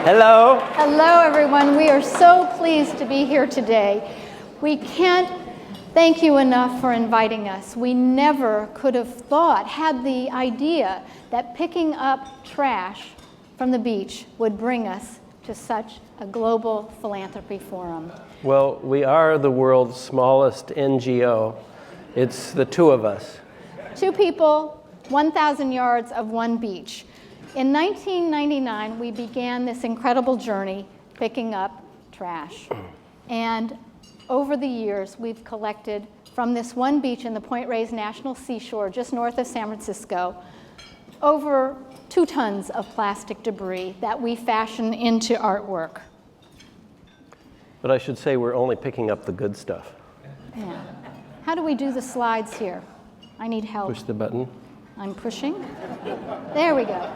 Hello. Hello, everyone. We are so pleased to be here today. We can't thank you enough for inviting us. We never could have had the idea that picking up trash from the beach would bring us to such a global philanthropy forum. Well, we are the world's smallest NGO. It's the two of us. 2 people, 1,000 yards of one beach. In 1999, we began this incredible journey picking up trash. And over the years, we've collected from this one beach in the Point Reyes National Seashore, just north of San Francisco, over 2 tons of plastic debris that we fashion into artwork. But I should say we're only picking up the good stuff. Yeah. How do we do the slides here? I need help. Push the button. I'm pushing. There we go.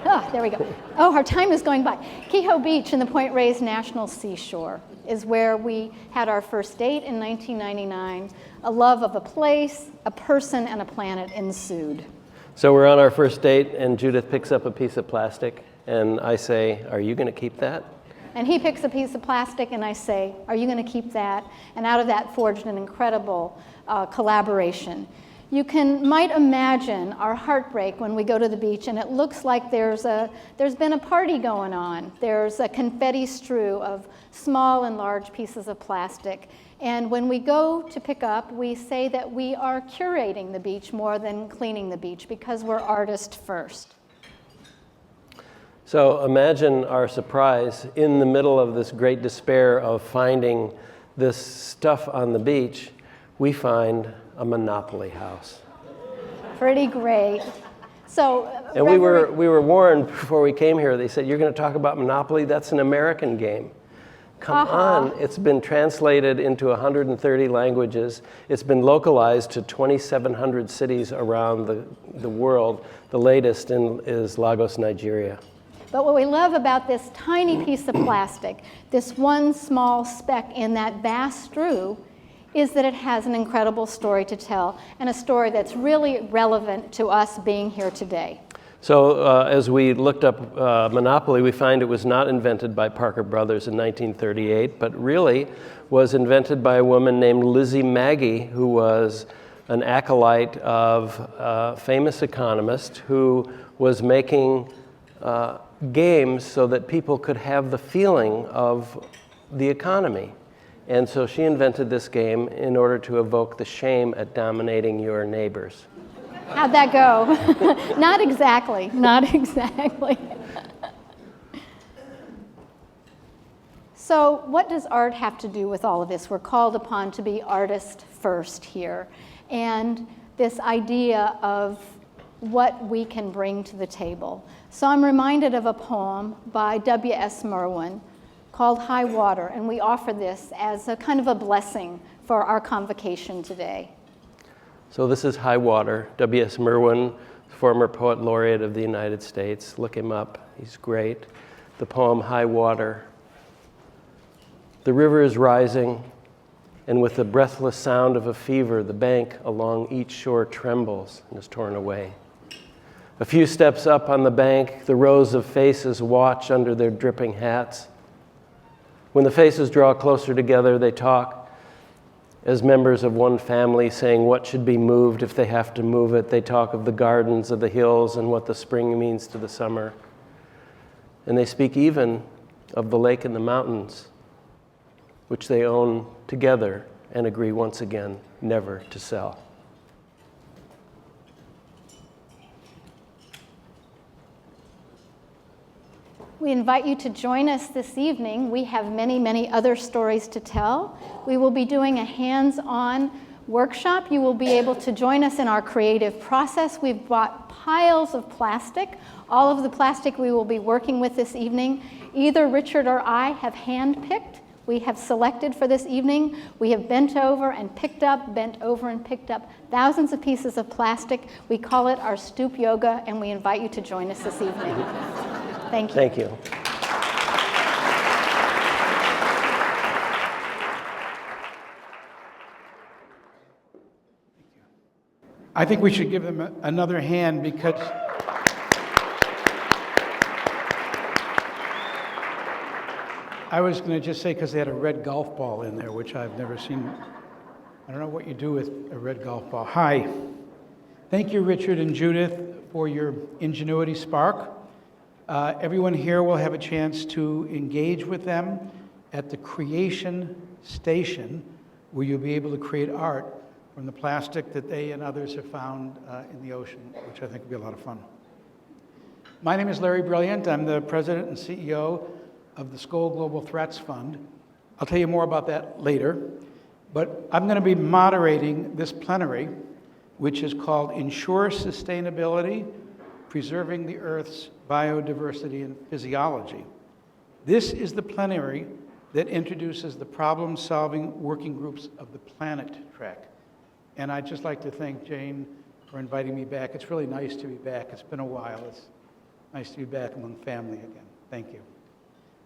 Oh, there we go. Oh, our time is going by. Kehoe Beach in the Point Reyes National Seashore is where we had our first date in 1999. A love of a place, a person, and a planet ensued. So we're on our first date, and Judith picks up a piece of plastic, and I say, "Are you going to keep that?" And he picks a piece of plastic, and I say, "Are you going to keep that?" And out of that forged an incredible collaboration. You might imagine our heartbreak when we go to the beach and it looks like there's been a party going on. There's a confetti strew of small and large pieces of plastic. And when we go to pick up, we say that we are curating the beach more than cleaning the beach because we're artists first. So imagine our surprise in the middle of this great despair of finding this stuff on the beach. We find a Monopoly house. Pretty great. So, and we were warned before we came here. They said, "You're going to talk about Monopoly? That's an American game." Come on. It's been translated into 130 languages. It's been localized to 2,700 cities around the world. The latest is Lagos, Nigeria. But what we love about this tiny piece of plastic, this one small speck in that vast strew, is that it has an incredible story to tell, and a story that's really relevant to us being here today. So as we looked up Monopoly, we find it was not invented by Parker Brothers in 1938, but really was invented by a woman named Lizzie Magie, who was an acolyte of a famous economist who was making games so that people could have the feeling of the economy. And so she invented this game in order to evoke the shame at dominating your neighbors. How'd that go? Not exactly, not exactly. So what does art have to do with all of this? We're called upon to be artist first here. And this idea of what we can bring to the table. So I'm reminded of a poem by W.S. Merwin called High Water, and we offer this as a kind of a blessing for our convocation today. So this is High Water, W.S. Merwin, former poet laureate of the United States. Look him up, he's great. The poem High Water. The river is rising, and with the breathless sound of a fever, the bank along each shore trembles and is torn away. A few steps up on the bank, the rows of faces watch under their dripping hats. When the faces draw closer together, they talk as members of one family, saying what should be moved if they have to move it. They talk of the gardens of the hills and what the spring means to the summer. And they speak even of the lake and the mountains, which they own together and agree once again never to sell. We invite you to join us this evening. We have many, many other stories to tell. We will be doing a hands-on workshop. You will be able to join us in our creative process. We've brought piles of plastic. All of the plastic we will be working with this evening, either Richard or I have hand-picked. We have selected for this evening. We have bent over and picked up, bent over and picked up thousands of pieces of plastic. We call it our stoop yoga, and we invite you to join us this evening. Thank you. Thank you. I think we should give them another hand because I was going to just say because they had a red golf ball in there, which I've never seen. I don't know what you do with a red golf ball. Hi. Thank you, Richard and Judith, for your Ingenuity Spark. Everyone here will have a chance to engage with them at the Creation Station, where you'll be able to create art from the plastic that they and others have found in the ocean, which I think will be a lot of fun. My name is Larry Brilliant. I'm the president and CEO of the Skoll Global Threats Fund. I'll tell you more about that later, but I'm going to be moderating this plenary, which is called Ensure Sustainability, Preserving the Earth's Biodiversity and Physiology. This is the plenary that introduces the problem-solving working groups of the Planet track. And I'd just like to thank Jane for inviting me back. It's really nice to be back. It's been a while. It's nice to be back among family again. Thank you.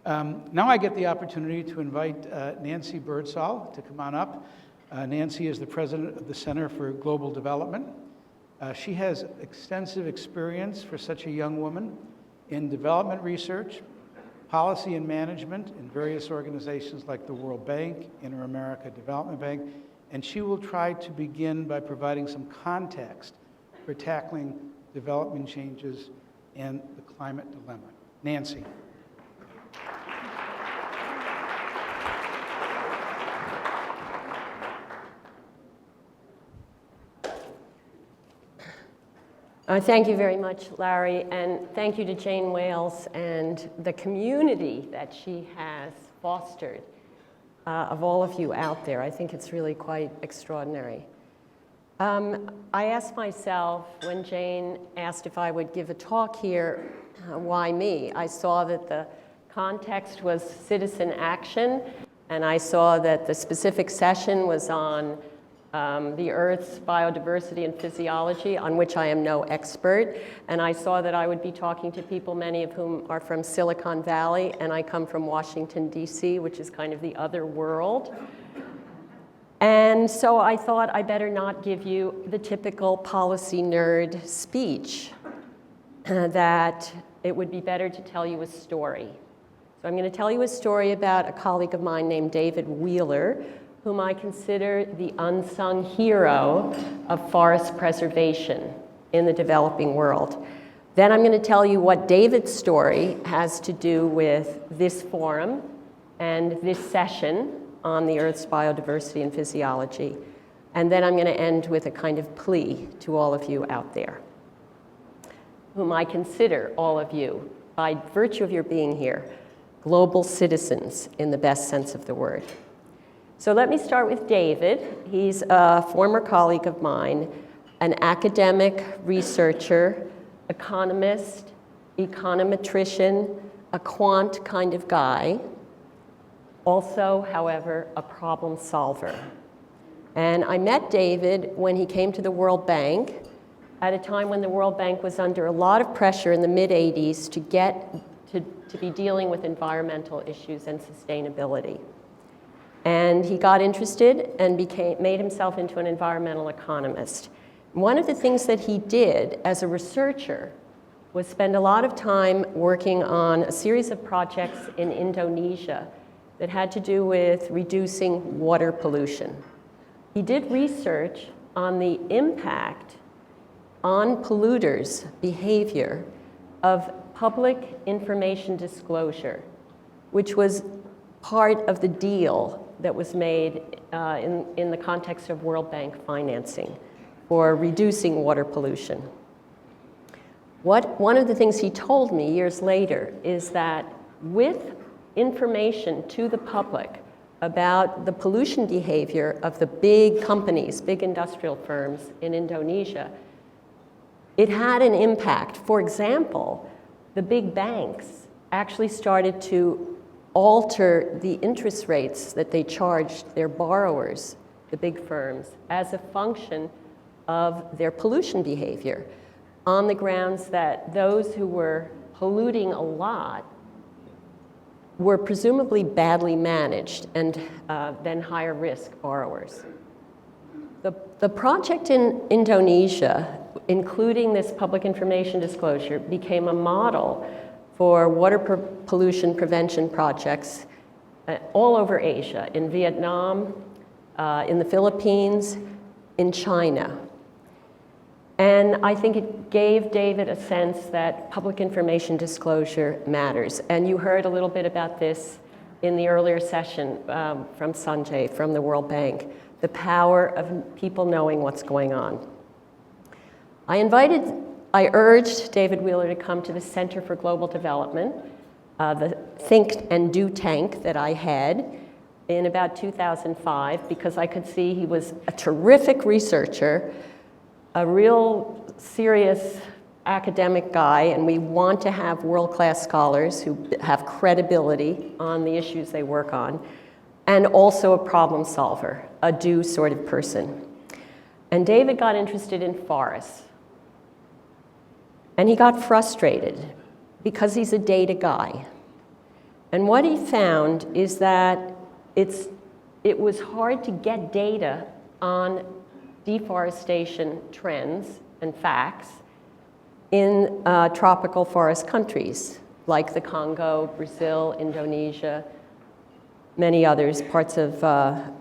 Now I get the opportunity to invite Nancy Birdsall to come on up. Nancy is the president of the Center for Global Development. She has extensive experience for such a young woman in development research, policy and management in various organizations like the World Bank, Inter-America Development Bank, and she will try to begin by providing some context for tackling development changes and the climate dilemma. Nancy. Thank you very much, Larry, and thank you to Jane Wales and the community that she has fostered of all of you out there. I think it's really quite extraordinary. I asked myself when Jane asked if I would give a talk here, why me? I saw that the context was citizen action, and I saw that the specific session was on the Earth's Biodiversity and Physiology, on which I am no expert. And I saw that I would be talking to people, many of whom are from Silicon Valley, and I come from Washington, D.C., which is kind of the other world. And so I thought I better not give you the typical policy nerd speech, that it would be better to tell you a story. So I'm going to tell you a story about a colleague of mine named David Wheeler, whom I consider the unsung hero of forest preservation in the developing world. Then I'm going to tell you what David's story has to do with this forum and this session on the Earth's biodiversity and physiology. And then I'm going to end with a kind of plea to all of you out there, whom I consider, all of you, by virtue of your being here, global citizens in the best sense of the word. So let me start with David. He's a former colleague of mine, an academic, researcher, economist, econometrician, a quant kind of guy. Also, however, a problem solver. And I met David when he came to the World Bank at a time when the World Bank was under a lot of pressure in the mid-'80s to be dealing with environmental issues and sustainability. And he got interested and made himself into an environmental economist. One of the things that he did as a researcher was spend a lot of time working on a series of projects in Indonesia that had to do with reducing water pollution. He did research on the impact on polluters' behavior of public information disclosure, which was part of the deal that was made in the context of World Bank financing for reducing water pollution. One of the things he told me years later is that with information to the public about the pollution behavior of the big companies, big industrial firms in Indonesia, it had an impact. For example, the big banks actually started to alter the interest rates that they charged their borrowers, the big firms, as a function of their pollution behavior, on the grounds that those who were polluting a lot were presumably badly managed and then higher risk borrowers. The project in Indonesia, including this public information disclosure, became a model for water pollution prevention projects all over Asia, in Vietnam, in the Philippines, in China. And I think it gave David a sense that public information disclosure matters. And you heard a little bit about this in the earlier session from Sanjay from the World Bank, the power of people knowing what's going on. I urged David Wheeler to come to the Center for Global Development, the think and do tank that I had in about 2005, because I could see he was a terrific researcher, a real serious academic guy, and we want to have world-class scholars who have credibility on the issues they work on, and also a problem solver, a do sort of person. And David got interested in forests. And he got frustrated because he's a data guy. And what he found is that it was hard to get data on deforestation trends and facts in tropical forest countries like the Congo, Brazil, Indonesia, many others, parts of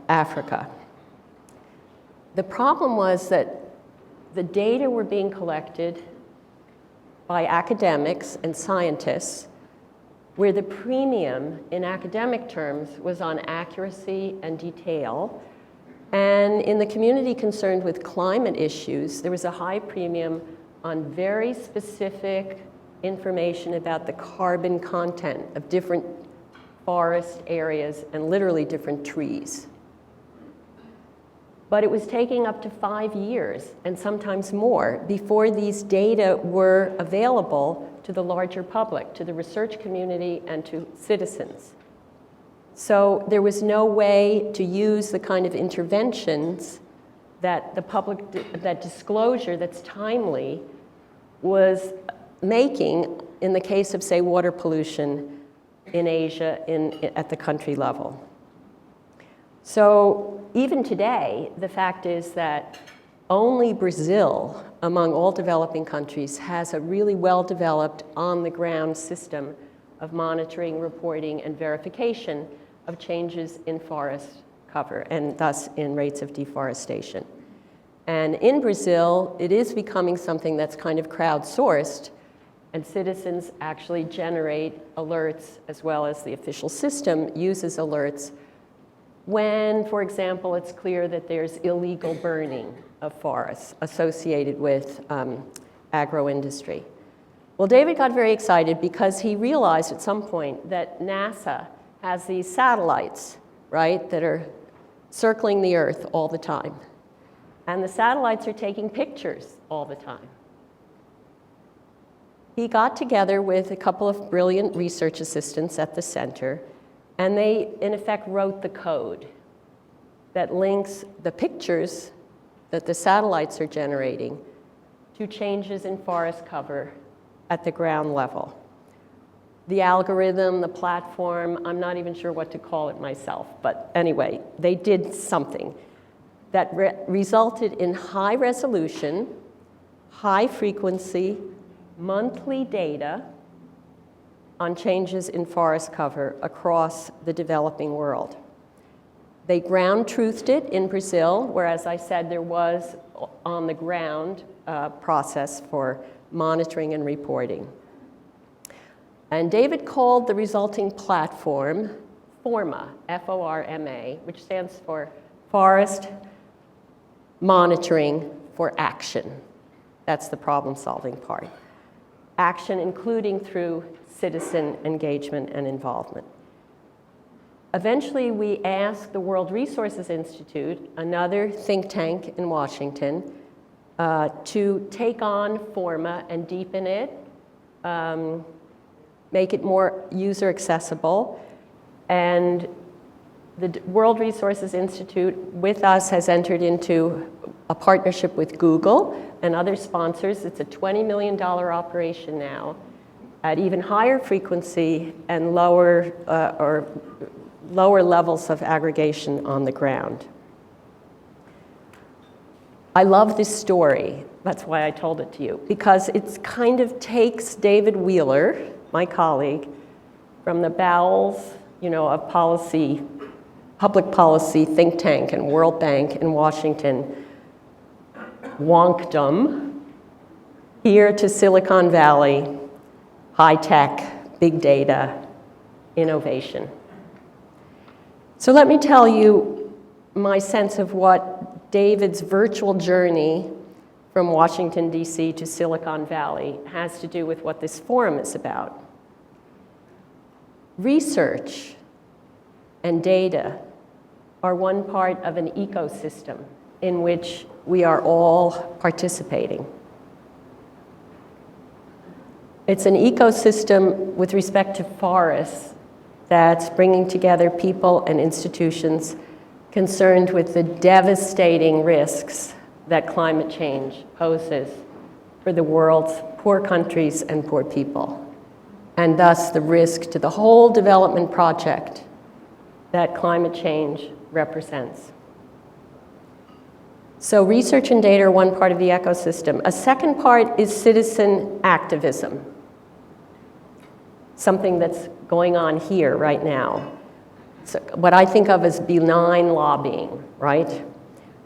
Africa. The problem was that the data were being collected by academics and scientists, where the premium in academic terms was on accuracy and detail. And in the community concerned with climate issues, there was a high premium on very specific information about the carbon content of different forest areas and literally different trees. But it was taking up to 5 years and sometimes more before these data were available to the larger public, to the research community, and to citizens. So there was no way to use the kind of interventions that the public, that disclosure that's timely was making in the case of, say, water pollution in Asia at the country level. So even today, the fact is that only Brazil, among all developing countries, has a really well-developed on-the-ground system of monitoring, reporting, and verification of changes in forest cover, and thus in rates of deforestation. And in Brazil, it is becoming something that's kind of crowdsourced, and citizens actually generate alerts, as well as the official system uses alerts when, for example, it's clear that there's illegal burning of forests associated with agro-industry. Well, David got very excited because he realized at some point that NASA has these satellites, right, that are circling the Earth all the time. And the satellites are taking pictures all the time. He got together with a couple of brilliant research assistants at the center, and they, in effect, wrote the code that links the pictures that the satellites are generating to changes in forest cover at the ground level. The algorithm, the platform, I'm not even sure what to call it myself, but anyway, they did something that resulted in high resolution, high frequency, monthly data on changes in forest cover across the developing world. They ground-truthed it in Brazil, where, as I said, there was on-the-ground process for monitoring and reporting. And David called the resulting platform FORMA, F-O-R-M-A, which stands for Forest Monitoring for Action. That's the problem-solving part. Action including through citizen engagement and involvement. Eventually, we asked the World Resources Institute, another think tank in Washington, to take on FORMA and deepen it, make it more user accessible. And the World Resources Institute, with us, has entered into a partnership with Google and other sponsors. It's a $20 million operation now at even higher frequency and lower levels of aggregation on the ground. I love this story. That's why I told it to you, because it kind of takes David Wheeler, my colleague, from the bowels, of policy, public policy think tank and World Bank in Washington, wonkdom, here to Silicon Valley, high tech, big data, innovation. So let me tell you my sense of what David's virtual journey from Washington, D.C. to Silicon Valley has to do with what this forum is about. Research and data are one part of an ecosystem in which we are all participating. It's an ecosystem with respect to forests that's bringing together people and institutions concerned with the devastating risks that climate change poses for the world's poor countries and poor people, and thus the risk to the whole development project that climate change represents. So research and data are one part of the ecosystem. A second part is citizen activism, something that's going on here right now. So what I think of as benign lobbying, right?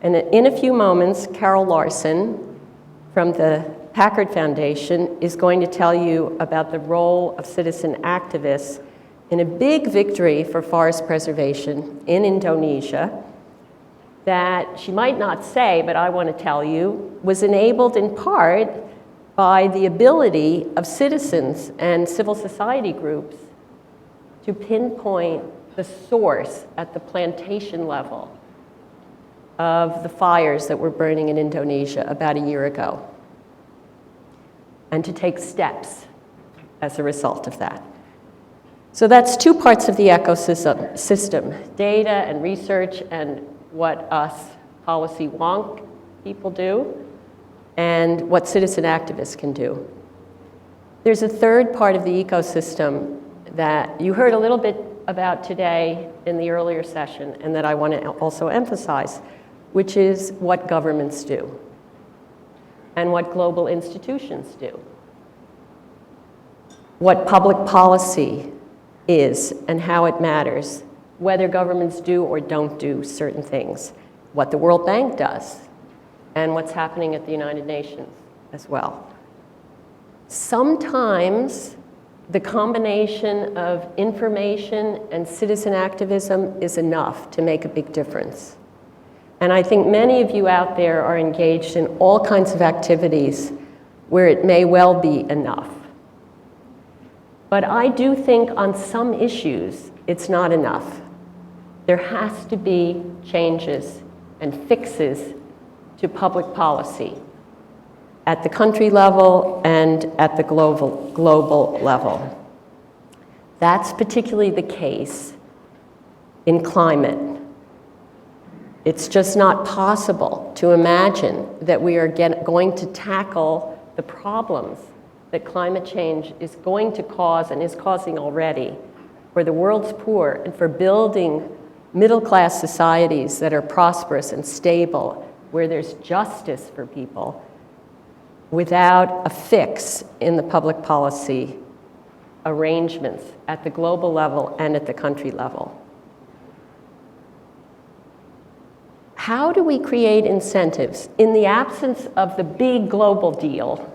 And in a few moments, Carol Larson from the Packard Foundation is going to tell you about the role of citizen activists in a big victory for forest preservation in Indonesia that she might not say, but I want to tell you, was enabled in part by the ability of citizens and civil society groups to pinpoint the source at the plantation level of the fires that were burning in Indonesia about a year ago, and to take steps as a result of that. So that's two parts of the ecosystem, data and research and what us policy wonk people do, and what citizen activists can do. There's a third part of the ecosystem that you heard a little bit about today in the earlier session, and that I want to also emphasize, which is what governments do and what global institutions do, what public policy is and how it matters, whether governments do or don't do certain things, what the World Bank does, and what's happening at the United Nations as well. Sometimes the combination of information and citizen activism is enough to make a big difference. And I think many of you out there are engaged in all kinds of activities where it may well be enough. But I do think on some issues, it's not enough. There has to be changes and fixes to public policy at the country level and at the global level. That's particularly the case in climate. It's just not possible to imagine that we are going to tackle the problems that climate change is going to cause and is causing already for the world's poor and for building middle-class societies that are prosperous and stable, where there's justice for people, without a fix in the public policy arrangements at the global level and at the country level. How do we create incentives in the absence of the big global deal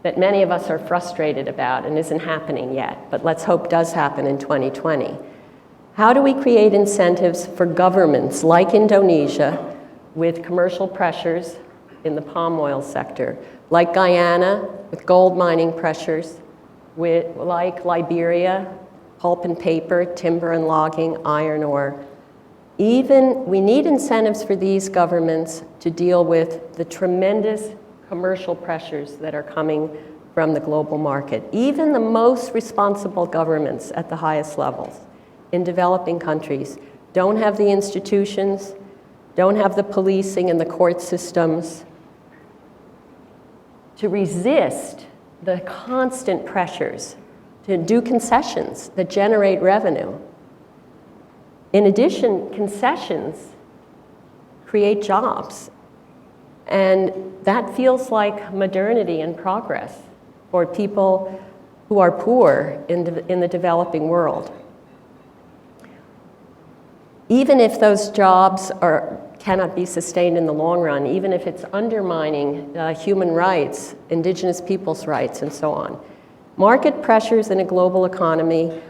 that many of us are frustrated about and isn't happening yet, but let's hope does happen in 2020? How do we create incentives for governments like Indonesia with commercial pressures in the palm oil sector, like Guyana with gold mining pressures, like Liberia, pulp and paper, timber and logging, iron ore? We need incentives for these governments to deal with the tremendous commercial pressures that are coming from the global market. Even the most responsible governments at the highest levels in developing countries don't have the institutions, don't have the policing and the court systems to resist the constant pressures to do concessions that generate revenue. In addition, concessions create jobs And that feels like modernity and progress for people who are poor in the developing world. Even if those jobs cannot be sustained in the long run, even if it's undermining human rights, indigenous peoples' rights, and so on. Market pressures in a global economy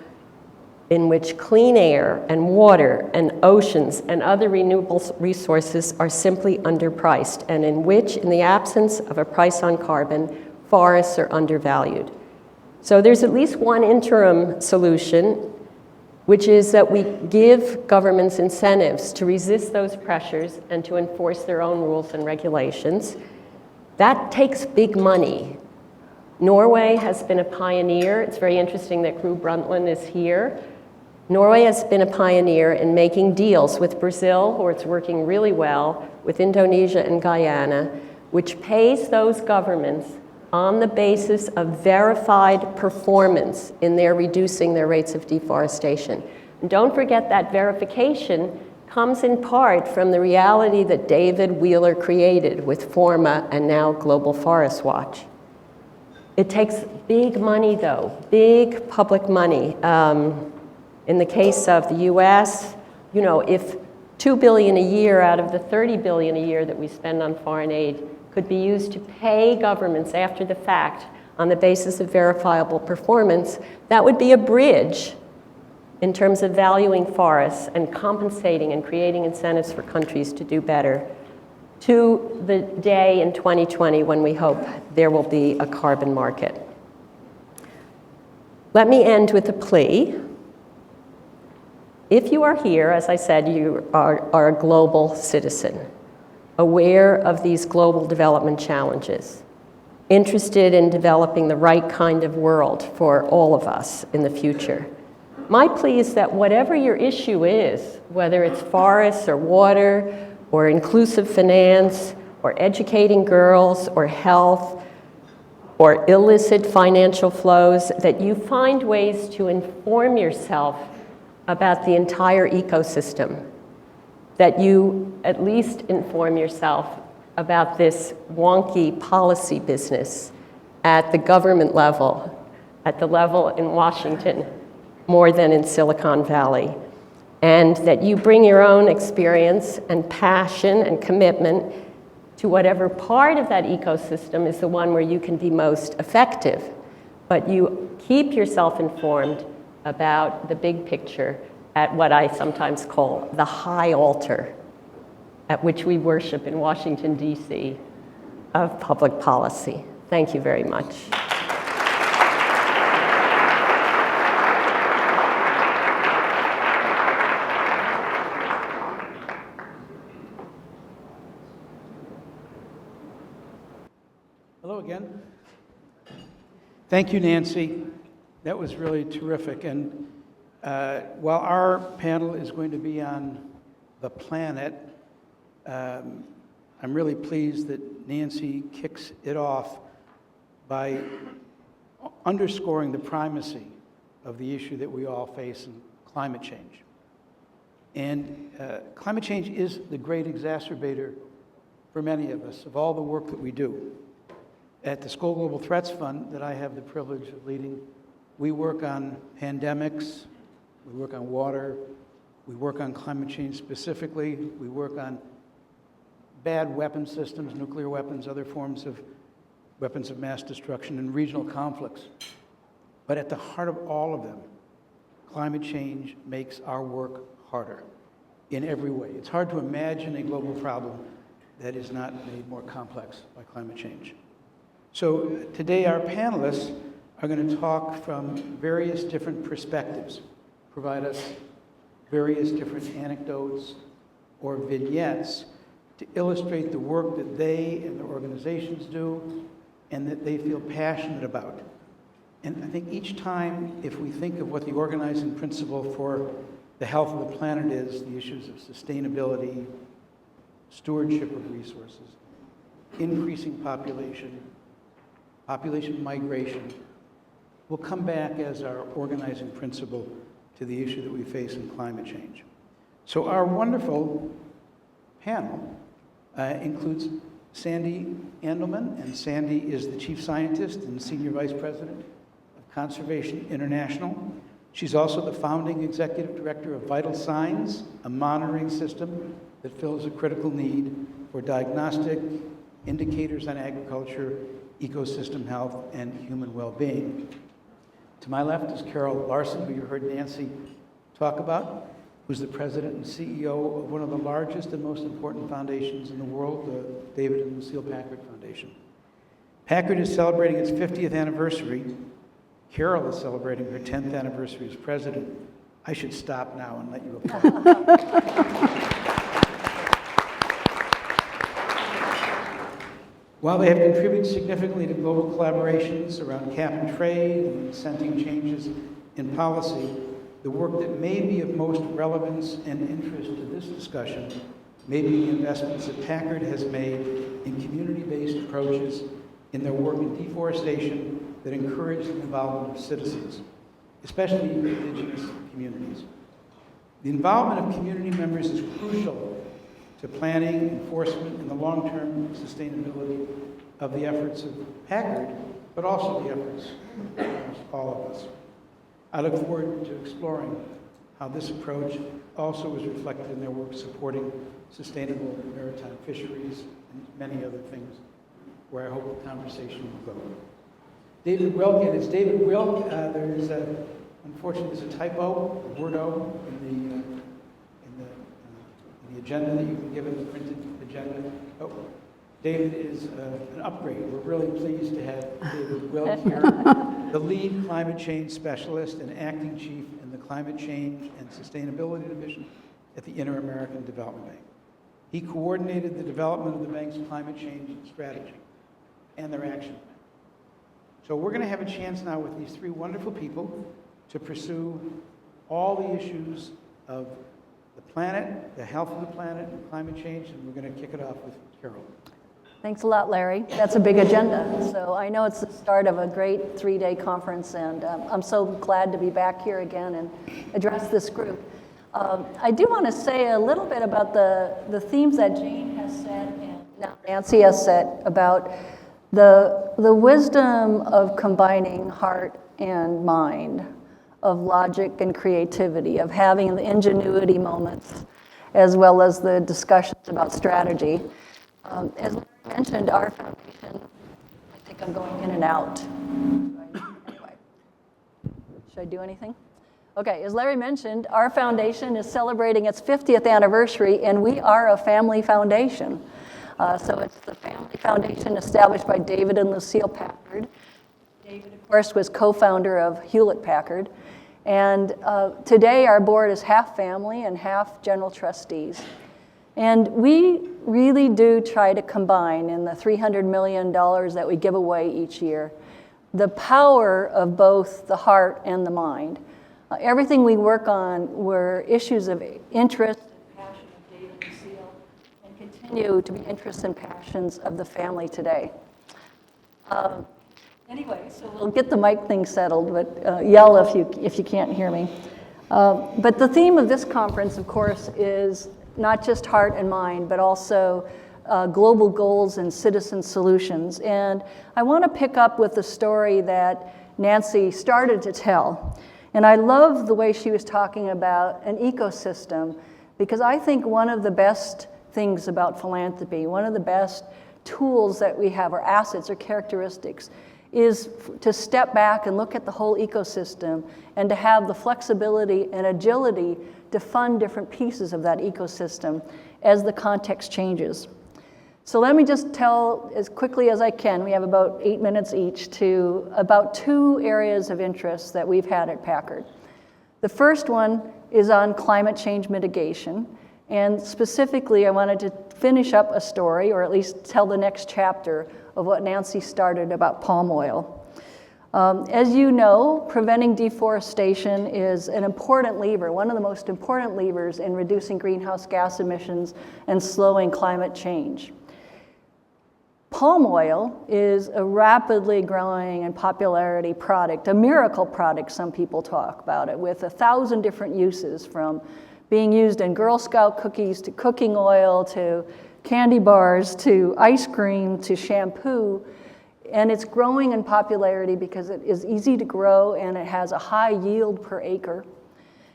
in which clean air and water and oceans and other renewable resources are simply underpriced, and in which, in the absence of a price on carbon, forests are undervalued. So there's at least one interim solution, which is that we give governments incentives to resist those pressures and to enforce their own rules and regulations. That takes big money. Norway has been a pioneer. It's very interesting that Gro Brundtland is here. Norway has been a pioneer in making deals with Brazil, where it's working really well, with Indonesia and Guyana, which pays those governments on the basis of verified performance in their reducing their rates of deforestation. And don't forget that verification comes in part from the reality that David Wheeler created with FORMA and now Global Forest Watch. It takes big money, though, big public money. In the case of the US, you know, if $2 billion a year out of the $30 billion a year that we spend on foreign aid could be used to pay governments after the fact on the basis of verifiable performance, that would be a bridge in terms of valuing forests and compensating and creating incentives for countries to do better to the day in 2020 when we hope there will be a carbon market. Let me end with a plea. If you are here, as I said, you are a global citizen, aware of these global development challenges, interested in developing the right kind of world for all of us in the future. My plea is that whatever your issue is, whether it's forests or water or inclusive finance or educating girls or health or illicit financial flows, that you find ways to inform yourself about the entire ecosystem, that you at least inform yourself about this wonky policy business at the government level, at the level in Washington, more than in Silicon Valley, and that you bring your own experience and passion and commitment to whatever part of that ecosystem is the one where you can be most effective, but you keep yourself informed about the big picture at what I sometimes call the high altar at which we worship in Washington, D.C. of public policy. Thank you very much. Hello again. Thank you, Nancy. That was really terrific. And while our panel is going to be on the planet, I'm really pleased that Nancy kicks it off by underscoring the primacy of the issue that we all face in climate change. And climate change is the great exacerbator for many of us of all the work that we do. At the Skoll Global Threats Fund that I have the privilege of leading, we work on pandemics, we work on water, we work on climate change specifically, we work on bad weapon systems, nuclear weapons, other forms of weapons of mass destruction, and regional conflicts. But at the heart of all of them, climate change makes our work harder in every way. It's hard to imagine a global problem that is not made more complex by climate change. So today our panelists are going to talk from various different perspectives, provide us various different anecdotes or vignettes to illustrate the work that they and their organizations do and that they feel passionate about. And I think each time, if we think of what the organizing principle for the health of the planet is, the issues of sustainability, stewardship of resources, increasing population migration, will come back as our organizing principle to the issue that we face in climate change. So our wonderful panel includes Sandy Andelman, and Sandy is the Chief Scientist and Senior Vice President of Conservation International. She's also the founding Executive Director of Vital Signs, a monitoring system that fills a critical need for diagnostic indicators on agriculture, ecosystem health, and human well-being. To my left is Carol Larson, who you heard Nancy talk about, who's the president and CEO of one of the largest and most important foundations in the world, the David and Lucile Packard Foundation. Packard is celebrating its 50th anniversary. Carol is celebrating her 10th anniversary as president. I should stop now and let you applaud. While they have contributed significantly to global collaborations around cap and trade and incenting changes in policy, the work that may be of most relevance and interest to this discussion may be the investments that Packard has made in community-based approaches in their work in deforestation that encourage the involvement of citizens, especially indigenous communities. The involvement of community members is crucial to planning, enforcement, and the long-term sustainability of the efforts of Packard, but also the efforts of all of us. I look forward to exploring how this approach also is reflected in their work supporting sustainable maritime fisheries and many other things, where I hope the conversation will go. David Wilk, and it's David Wilk. Unfortunately, there's a typo, a wordo, in the agenda that you've been given, the printed agenda. Oh, David is an upgrade. We're really pleased to have David Wilk here, the lead climate change specialist and acting chief in the Climate Change and Sustainability Division at the Inter-American Development Bank. He coordinated the development of the bank's climate change strategy and their action plan. So we're going to have a chance now with these three wonderful people to pursue all the issues of the planet, the health of the planet, and climate change, and we're going to kick it off with Carol. Thanks a lot, Larry. That's a big agenda. So I know it's the start of a great 3-day conference, and I'm so glad to be back here again and address this group. I do want to say a little bit about the themes that Jane has said and now Nancy has said about the wisdom of combining heart and mind, of logic and creativity, of having the ingenuity moments, as well as the discussions about strategy. As mentioned, our foundation, I think I'm going in and out. Anyway, should I do anything? Okay, as Larry mentioned, our foundation is celebrating its 50th anniversary, and we are a family foundation. So it's the family foundation established by David and Lucile Packard. David, of course, was co-founder of Hewlett Packard. And today our board is half family and half general trustees. And we really do try to combine in the $300 million that we give away each year, the power of both the heart and the mind. Everything we work on were issues of interest and passion of David and Lucile, and continue to be interests and passions of the family today. Anyway, so we'll get the mic thing settled, but yell if you can't hear me. But the theme of this conference, of course, is not just heart and mind, but also global goals and citizen solutions. And I want to pick up with the story that Nancy started to tell. And I love the way she was talking about an ecosystem, because I think one of the best things about philanthropy, one of the best tools that we have, or assets or characteristics, is to step back and look at the whole ecosystem and to have the flexibility and agility to fund different pieces of that ecosystem as the context changes. So let me just tell as quickly as I can, we have about 8 minutes each, to about 2 areas of interest that we've had at Packard. The first one is on climate change mitigation. And specifically, I wanted to finish up a story, or at least tell the next chapter of what Nancy started about palm oil. As you know, preventing deforestation is an important lever, one of the most important levers in reducing greenhouse gas emissions and slowing climate change. Palm oil is a rapidly growing in popularity product, a miracle product, some people talk about it, with 1,000 different uses, from being used in Girl Scout cookies to cooking oil to candy bars to ice cream to shampoo. And it's growing in popularity because it is easy to grow and it has a high yield per acre.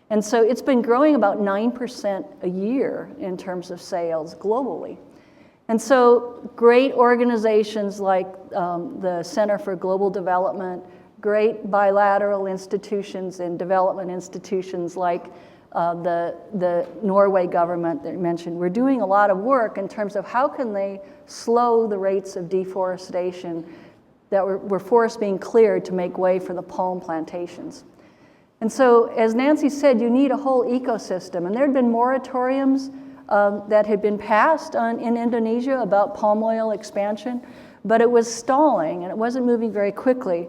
And so it's been growing about 9% a year in terms of sales globally. And so great organizations like the Center for Global Development, great bilateral institutions and development institutions like the Norway government that you mentioned, we're doing a lot of work in terms of how can they slow the rates of deforestation that were forests being cleared to make way for the palm plantations. And so, as Nancy said, you need a whole ecosystem. And there had been moratoriums that had been passed in Indonesia about palm oil expansion, but it was stalling and it wasn't moving very quickly.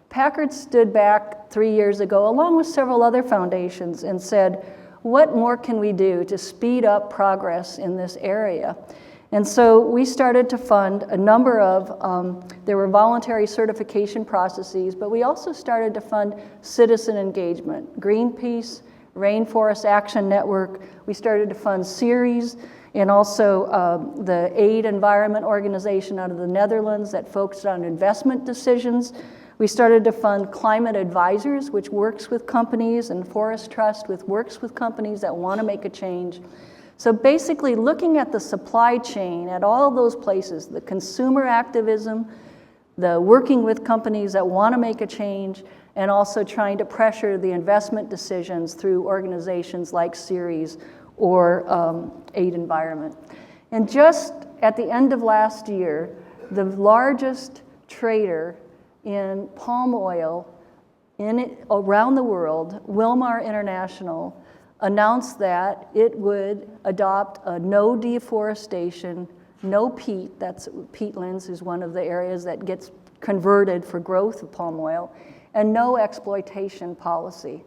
Packard stood back 3 years ago, along with several other foundations, and said, what more can we do to speed up progress in this area? And so we started to fund a number of, there were voluntary certification processes, but we also started to fund citizen engagement. Greenpeace, Rainforest Action Network, we started to fund Ceres, and also the Aid Environment Organization out of the Netherlands that focused on investment decisions. We started to fund Climate Advisors, which works with companies, and Forest Trust, which works with companies that want to make a change. So basically looking at the supply chain at all those places, the consumer activism, the working with companies that want to make a change, and also trying to pressure the investment decisions through organizations like Ceres or Aid Environment. And just at the end of last year, the largest trader in palm oil around the world, Wilmar International, announced that it would adopt a no deforestation, no peat, that's peatlands is one of the areas that gets converted for growth of palm oil, and no exploitation policy.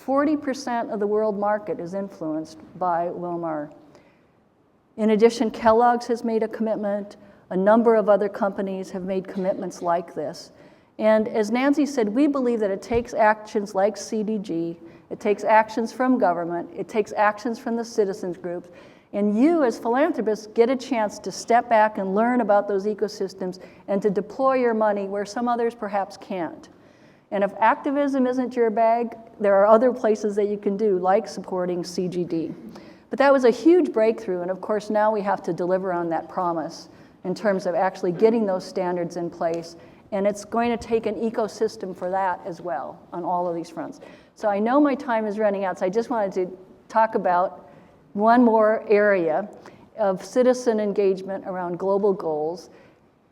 40% of the world market is influenced by Wilmar. In addition, Kellogg's has made a commitment. A number of other companies have made commitments like this. And as Nancy said, we believe that it takes actions like CDG, it takes actions from government, it takes actions from the citizens groups, and you as philanthropists get a chance to step back and learn about those ecosystems and to deploy your money where some others perhaps can't. And if activism isn't your bag, there are other places that you can do, like supporting CGD. But that was a huge breakthrough, and of course now we have to deliver on that promise in terms of actually getting those standards in place. And it's going to take an ecosystem for that as well on all of these fronts. So I know my time is running out, so I just wanted to talk about one more area of citizen engagement around global goals,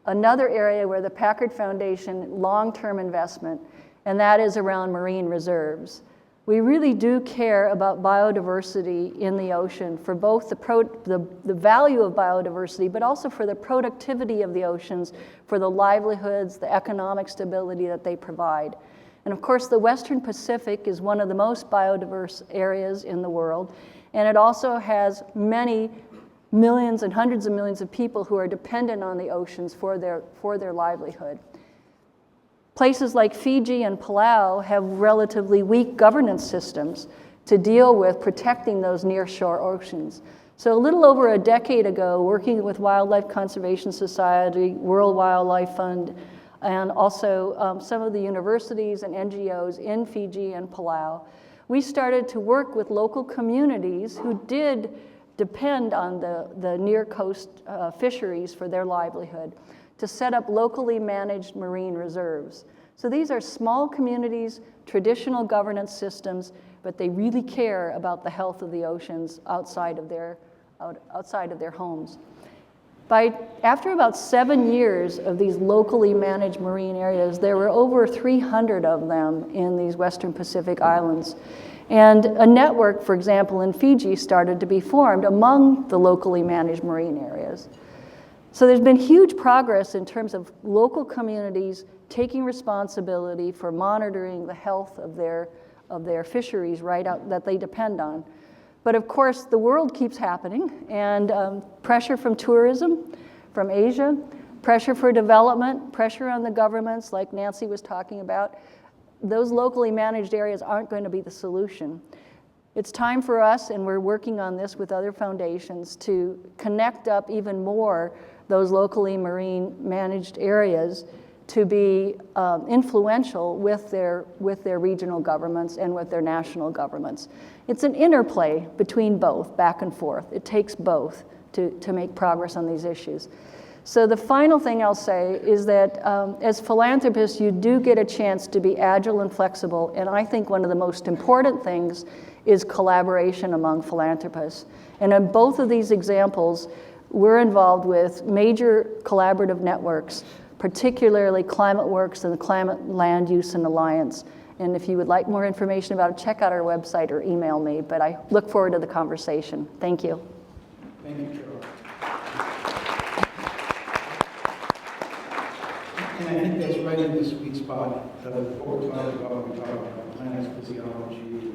another area where the Packard Foundation long-term investment, and that is around marine reserves. We really do care about biodiversity in the ocean for both the value of biodiversity, but also for the productivity of the oceans, for the livelihoods, the economic stability that they provide. And of course, the Western Pacific is one of the most biodiverse areas in the world, and it also has many millions and hundreds of millions of people who are dependent on the oceans for their livelihood. Places like Fiji and Palau have relatively weak governance systems to deal with protecting those nearshore oceans. So a little over a decade ago, working with Wildlife Conservation Society, World Wildlife Fund, and also some of the universities and NGOs in Fiji and Palau, we started to work with local communities who did depend on the near coast fisheries for their livelihood, to set up locally managed marine reserves. So these are small communities, traditional governance systems, but they really care about the health of the oceans outside of their homes. After about 7 years of these locally managed marine areas, there were over 300 of them in these Western Pacific islands. And a network, for example, in Fiji started to be formed among the locally managed marine areas. So there's been huge progress in terms of local communities taking responsibility for monitoring the health of their fisheries that they depend on. But of course, the world keeps happening, and pressure from tourism, from Asia, pressure for development, pressure on the governments, like Nancy was talking about, those locally managed areas aren't going to be the solution. It's time for us, and we're working on this with other foundations, to connect up even more those locally marine managed areas to be influential with their regional governments and with their national governments. It's an interplay between both, back and forth. It takes both to make progress on these issues. So the final thing I'll say is that as philanthropists, you do get a chance to be agile and flexible, and I think one of the most important things is collaboration among philanthropists. And in both of these examples, we're involved with major collaborative networks, particularly ClimateWorks and the Climate Land Use and Alliance. And if you would like more information about it, check out our website or email me, but I look forward to the conversation. Thank you. Thank you, Carol. And I think that's right in the sweet spot of what we're talking about when we talk about planet's physiology,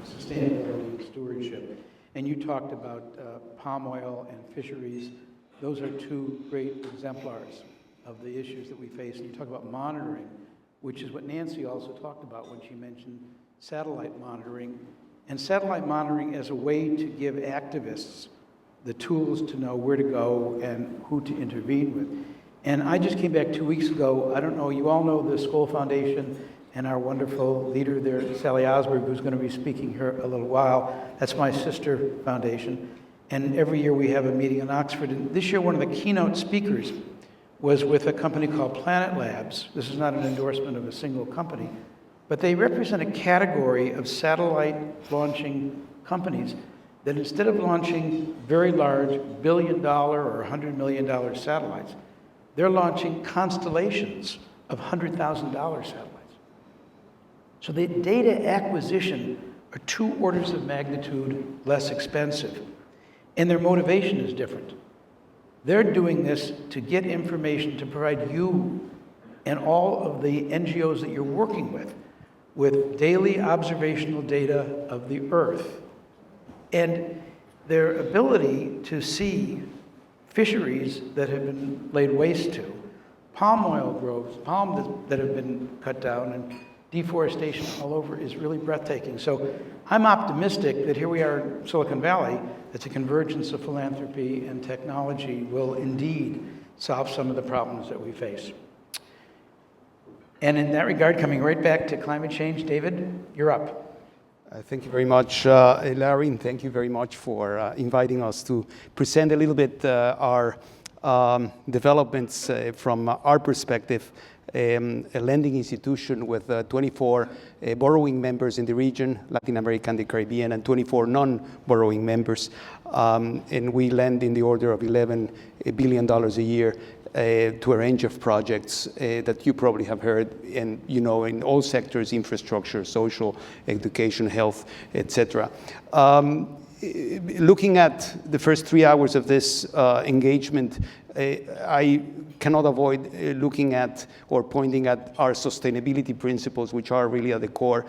sustainability, and stewardship. And you talked about palm oil and fisheries. Those are two great exemplars of the issues that we face. And you talk about monitoring, which is what Nancy also talked about when she mentioned satellite monitoring. And satellite monitoring as a way to give activists the tools to know where to go and who to intervene with. And I just came back 2 weeks ago. I don't know, you all know the Skoll Foundation and our wonderful leader there, Sally Osberg, who's going to be speaking here a little while. That's my sister foundation. And every year we have a meeting in Oxford. And this year, one of the keynote speakers was with a company called Planet Labs. This is not an endorsement of a single company, but they represent a category of satellite launching companies that instead of launching very large $1 billion or $100 million satellites, they're launching constellations of $100,000 satellites. So the data acquisition are 2 orders of magnitude less expensive, and their motivation is different. They're doing this to get information to provide you and all of the NGOs that you're working with daily observational data of the Earth. And their ability to see fisheries that have been laid waste to, palm oil groves, palm that have been cut down, and deforestation all over is really breathtaking. So I'm optimistic that here we are in Silicon Valley, that the convergence of philanthropy and technology will indeed solve some of the problems that we face. And in that regard, coming right back to climate change, David, you're up. Thank you very much, Larry, and thank you very much for inviting us to present a little bit our developments from our perspective. A lending institution with 24 borrowing members in the region, Latin America and the Caribbean, and 24 non-borrowing members. And we lend in the order of $11 billion a year to a range of projects that you probably have heard, and you know, in all sectors: infrastructure, social, education, health, etc. Looking at the first 3 hours of this engagement, I cannot avoid looking at or pointing at our sustainability principles, which are really at the core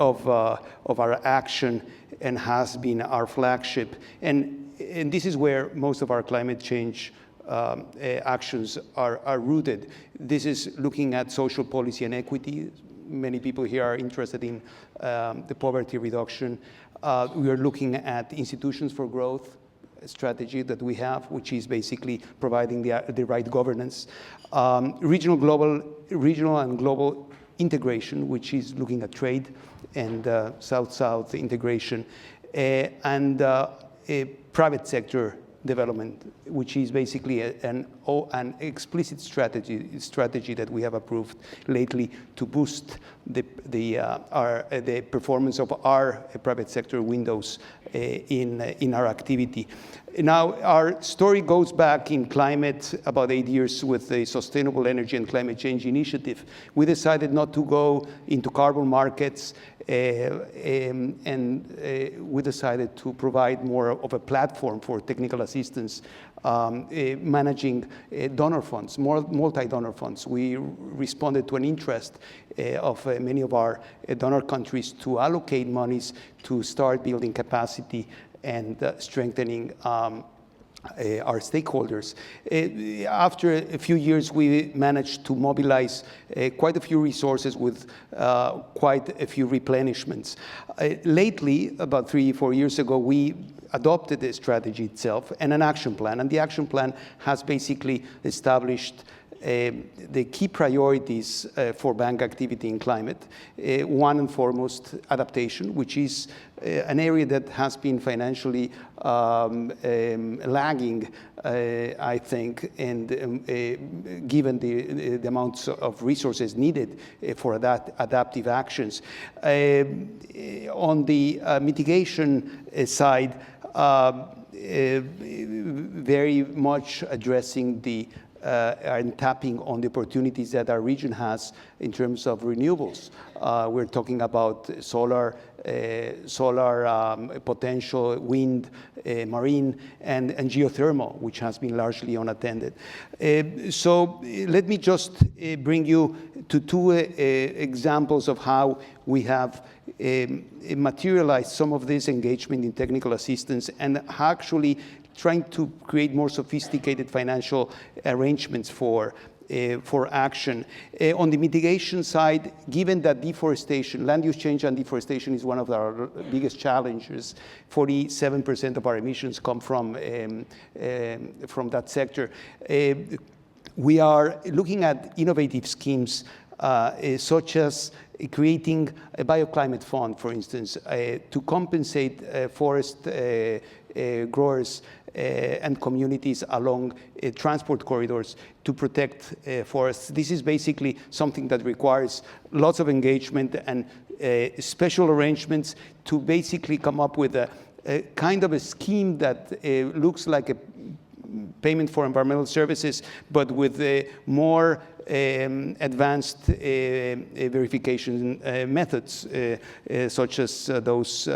of our action and has been our flagship. And this is where most of our climate change actions are rooted. This is looking at social policy and equity. Many people here are interested in the poverty reduction. We are looking at institutions for growth strategy that we have, which is basically providing the right governance. Regional and global integration, which is looking at trade and South-South integration, and a private sector development, which is basically an explicit strategy that we have approved lately to boost the performance of our private sector windows in our activity. Now, our story goes back in climate about 8 years with the Sustainable Energy and Climate Change Initiative. We decided not to go into carbon markets, and we decided to provide more of a platform for technical assistance, managing donor funds, multi-donor funds. We responded to an interest of many of our donor countries to allocate monies to start building capacity and strengthening our stakeholders. After a few years, we managed to mobilize quite a few resources with quite a few replenishments. Lately, about 3-4 years ago, we adopted the strategy itself and an action plan. And the action plan has basically established the key priorities for bank activity in climate. One and foremost, adaptation, which is an area that has been financially lagging, I think, and given the amounts of resources needed for adaptive actions. On the mitigation side, very much addressing the and tapping on the opportunities that our region has in terms of renewables. We're talking about solar potential, wind, marine, and geothermal, which has been largely unattended. So let me just bring you to two examples of how we have materialized some of this engagement in technical assistance and actually trying to create more sophisticated financial arrangements for action. On the mitigation side, given that deforestation, land use change and deforestation is one of our biggest challenges, 47% of our emissions come from that sector. We are looking at innovative schemes such as creating a bioclimate fund, for instance, to compensate forest growers and communities along transport corridors to protect forests. This is basically something that requires lots of engagement and special arrangements to basically come up with a kind of a scheme that looks like a payment for environmental services, but with more advanced verification methods, such as those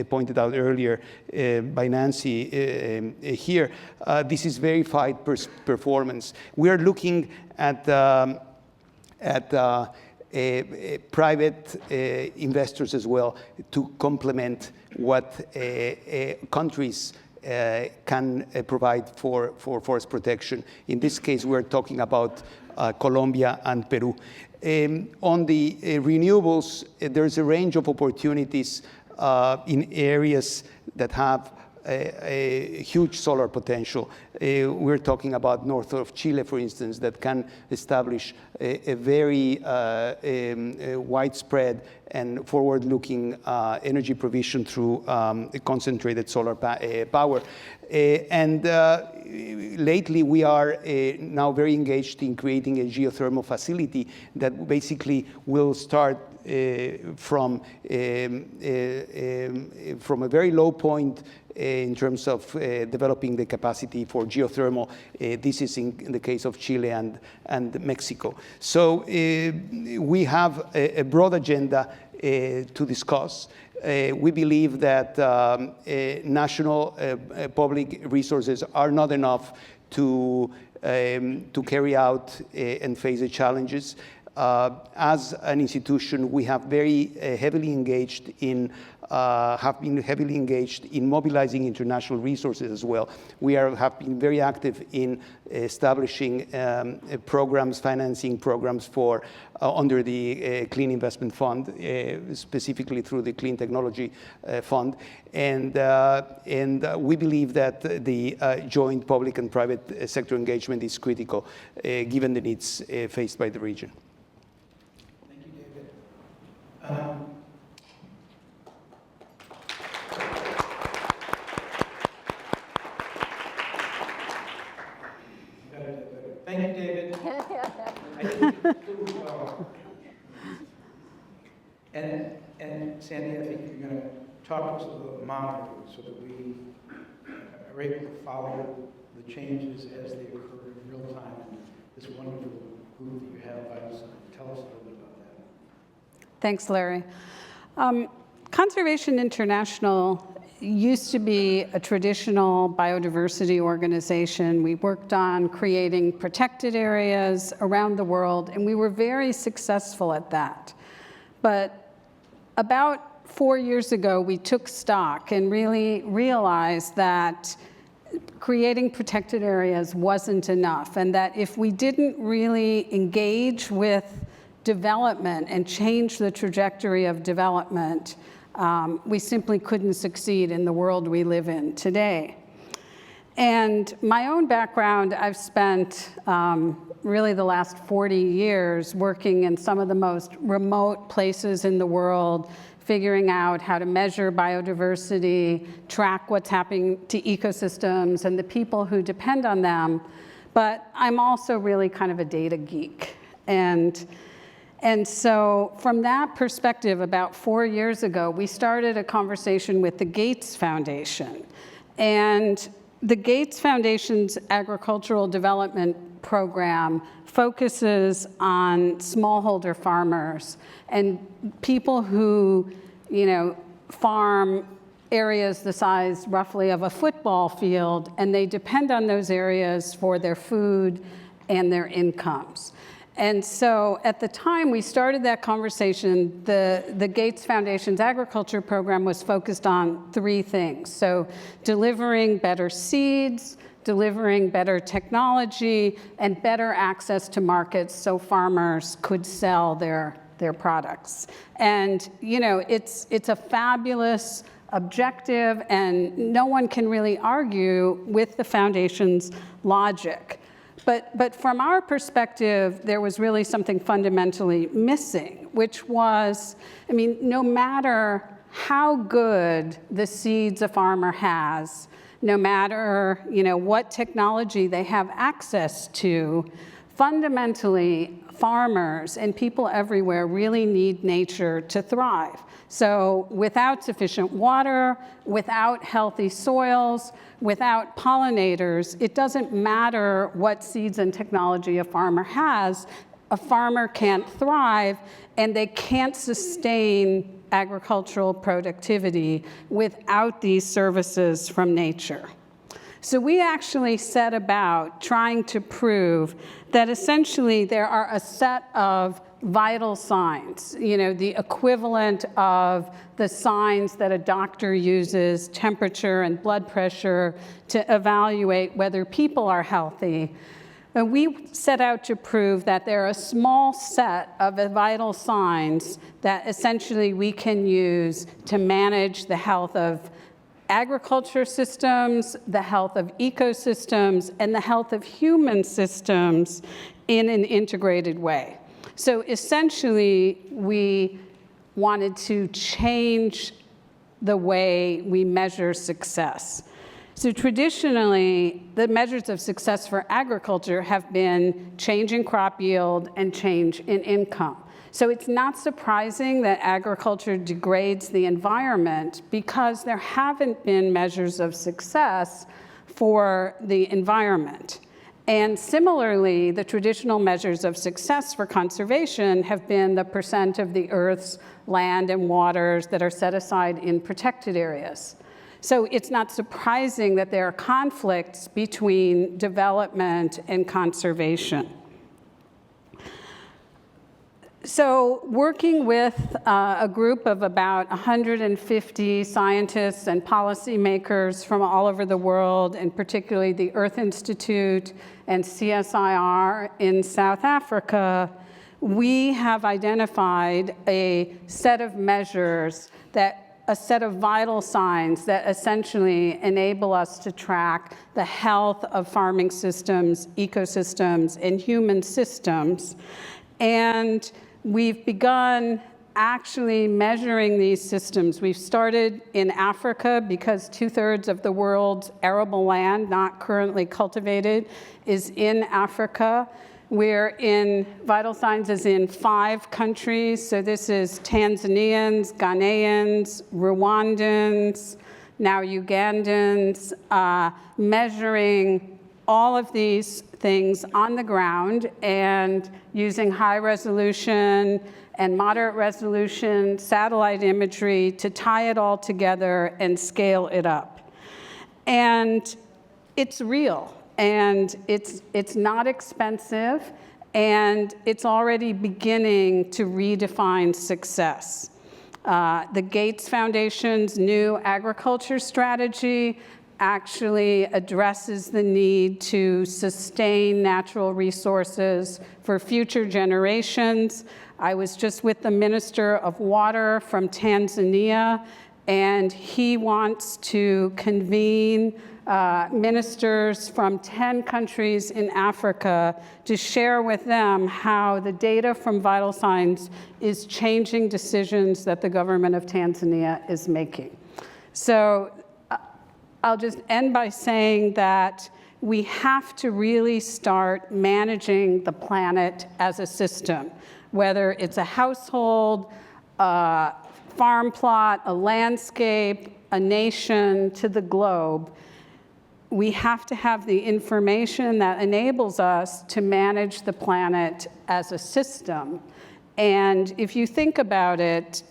pointed out earlier by Nancy here. This is verified performance. We are looking at private investors as well to complement what countries can provide for forest protection. In this case, we're talking about Colombia and Peru. On the renewables, there's a range of opportunities in areas that have a huge solar potential. We're talking about north of Chile, for instance, that can establish a very widespread and forward-looking energy provision through concentrated solar power. Lately, we are now very engaged in creating a geothermal facility that basically will start from a very low point in terms of developing the capacity for geothermal. This is in the case of Chile and Mexico. So we have a broad agenda to discuss. We believe that national public resources are not enough to carry out and face the challenges. As an institution, we have very heavily engaged in have been heavily engaged in mobilizing international resources as well. We have been very active in establishing programs, financing programs for under the Clean Investment Fund, specifically through the Clean Technology Fund, and we believe that the joint public and private sector engagement is critical, given the needs faced by the region. Thank you, David. Thank you, David. I think and Sandy, I think you're going to talk to us about monitoring so that we are able to follow the changes as they occur in real time. And this wonderful group that you have by us, tell us a little bit about that. Thanks, Larry. Conservation International used to be a traditional biodiversity organization. We worked on creating protected areas around the world, and we were very successful at that. But about 4 years ago, we took stock and really realized that creating protected areas wasn't enough, and that if we didn't really engage with development and change the trajectory of development, we simply couldn't succeed in the world we live in today. And my own background, I've spent really the last 40 years working in some of the most remote places in the world, figuring out how to measure biodiversity, track what's happening to ecosystems and the people who depend on them. But I'm also really kind of a data geek. And so from that perspective, about 4 years ago, we started a conversation with the Gates Foundation. And the Gates Foundation's agricultural development program focuses on smallholder farmers and people who, farm areas the size roughly of a football field, and they depend on those areas for their food and their incomes. And so at the time we started that conversation, the Gates Foundation's agriculture program was focused on 3 things. So delivering better seeds, delivering better technology, and better access to markets so farmers could sell their products. And it's a fabulous objective, and no one can really argue with the foundation's logic. But from our perspective, there was really something fundamentally missing, which was, no matter how good the seeds a farmer has, no matter, what technology they have access to, fundamentally, farmers and people everywhere really need nature to thrive. So without sufficient water, without healthy soils, without pollinators, it doesn't matter what seeds and technology a farmer has, a farmer can't thrive, and they can't sustain agricultural productivity without these services from nature. So we actually set about trying to prove that essentially there are a set of vital signs, the equivalent of the signs that a doctor uses, temperature and blood pressure, to evaluate whether people are healthy. And we set out to prove that there are a small set of vital signs that essentially we can use to manage the health of agriculture systems, the health of ecosystems, and the health of human systems in an integrated way. So essentially, we wanted to change the way we measure success. So traditionally, the measures of success for agriculture have been change in crop yield and change in income. So it's not surprising that agriculture degrades the environment because there haven't been measures of success for the environment. And similarly, the traditional measures of success for conservation have been the percent of the Earth's land and waters that are set aside in protected areas. So it's not surprising that there are conflicts between development and conservation. So working with a group of about 150 scientists and policymakers from all over the world, and particularly the Earth Institute and CSIR in South Africa, we have identified a set of measures, a set of vital signs that essentially enable us to track the health of farming systems, ecosystems, and human systems. And we've begun actually measuring these systems. We've started in Africa because 2/3 of the world's arable land not currently cultivated is in Africa. We're in vital signs is in 5 countries. So this is Tanzanians, Ghanaians, Rwandans, now Ugandans, measuring all of these things on the ground and using high resolution and moderate resolution satellite imagery to tie it all together and scale it up. And it's real, and it's not expensive, and it's already beginning to redefine success. The Gates Foundation's new agriculture strategy actually addresses the need to sustain natural resources for future generations. I was just with the Minister of Water from Tanzania, and he wants to convene ministers from 10 countries in Africa to share with them how the data from vital signs is changing decisions that the government of Tanzania is making. So I'll just end by saying that we have to really start managing the planet as a system, whether it's a household, a farm plot, a landscape, a nation, to the globe. We have to have the information that enables us to manage the planet as a system. And if you think about it,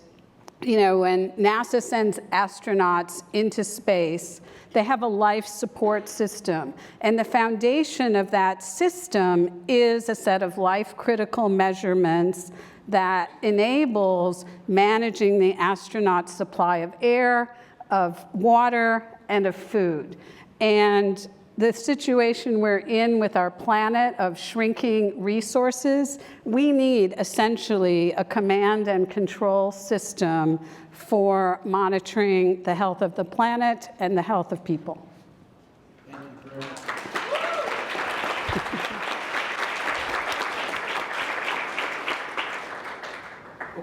you know, when NASA sends astronauts into space, they have a life support system. And the foundation of that system is a set of life-critical measurements that enables managing the astronaut's supply of air, of water, and of food. And the situation we're in with our planet of shrinking resources, we need essentially a command and control system for monitoring the health of the planet and the health of people. Thank you very much.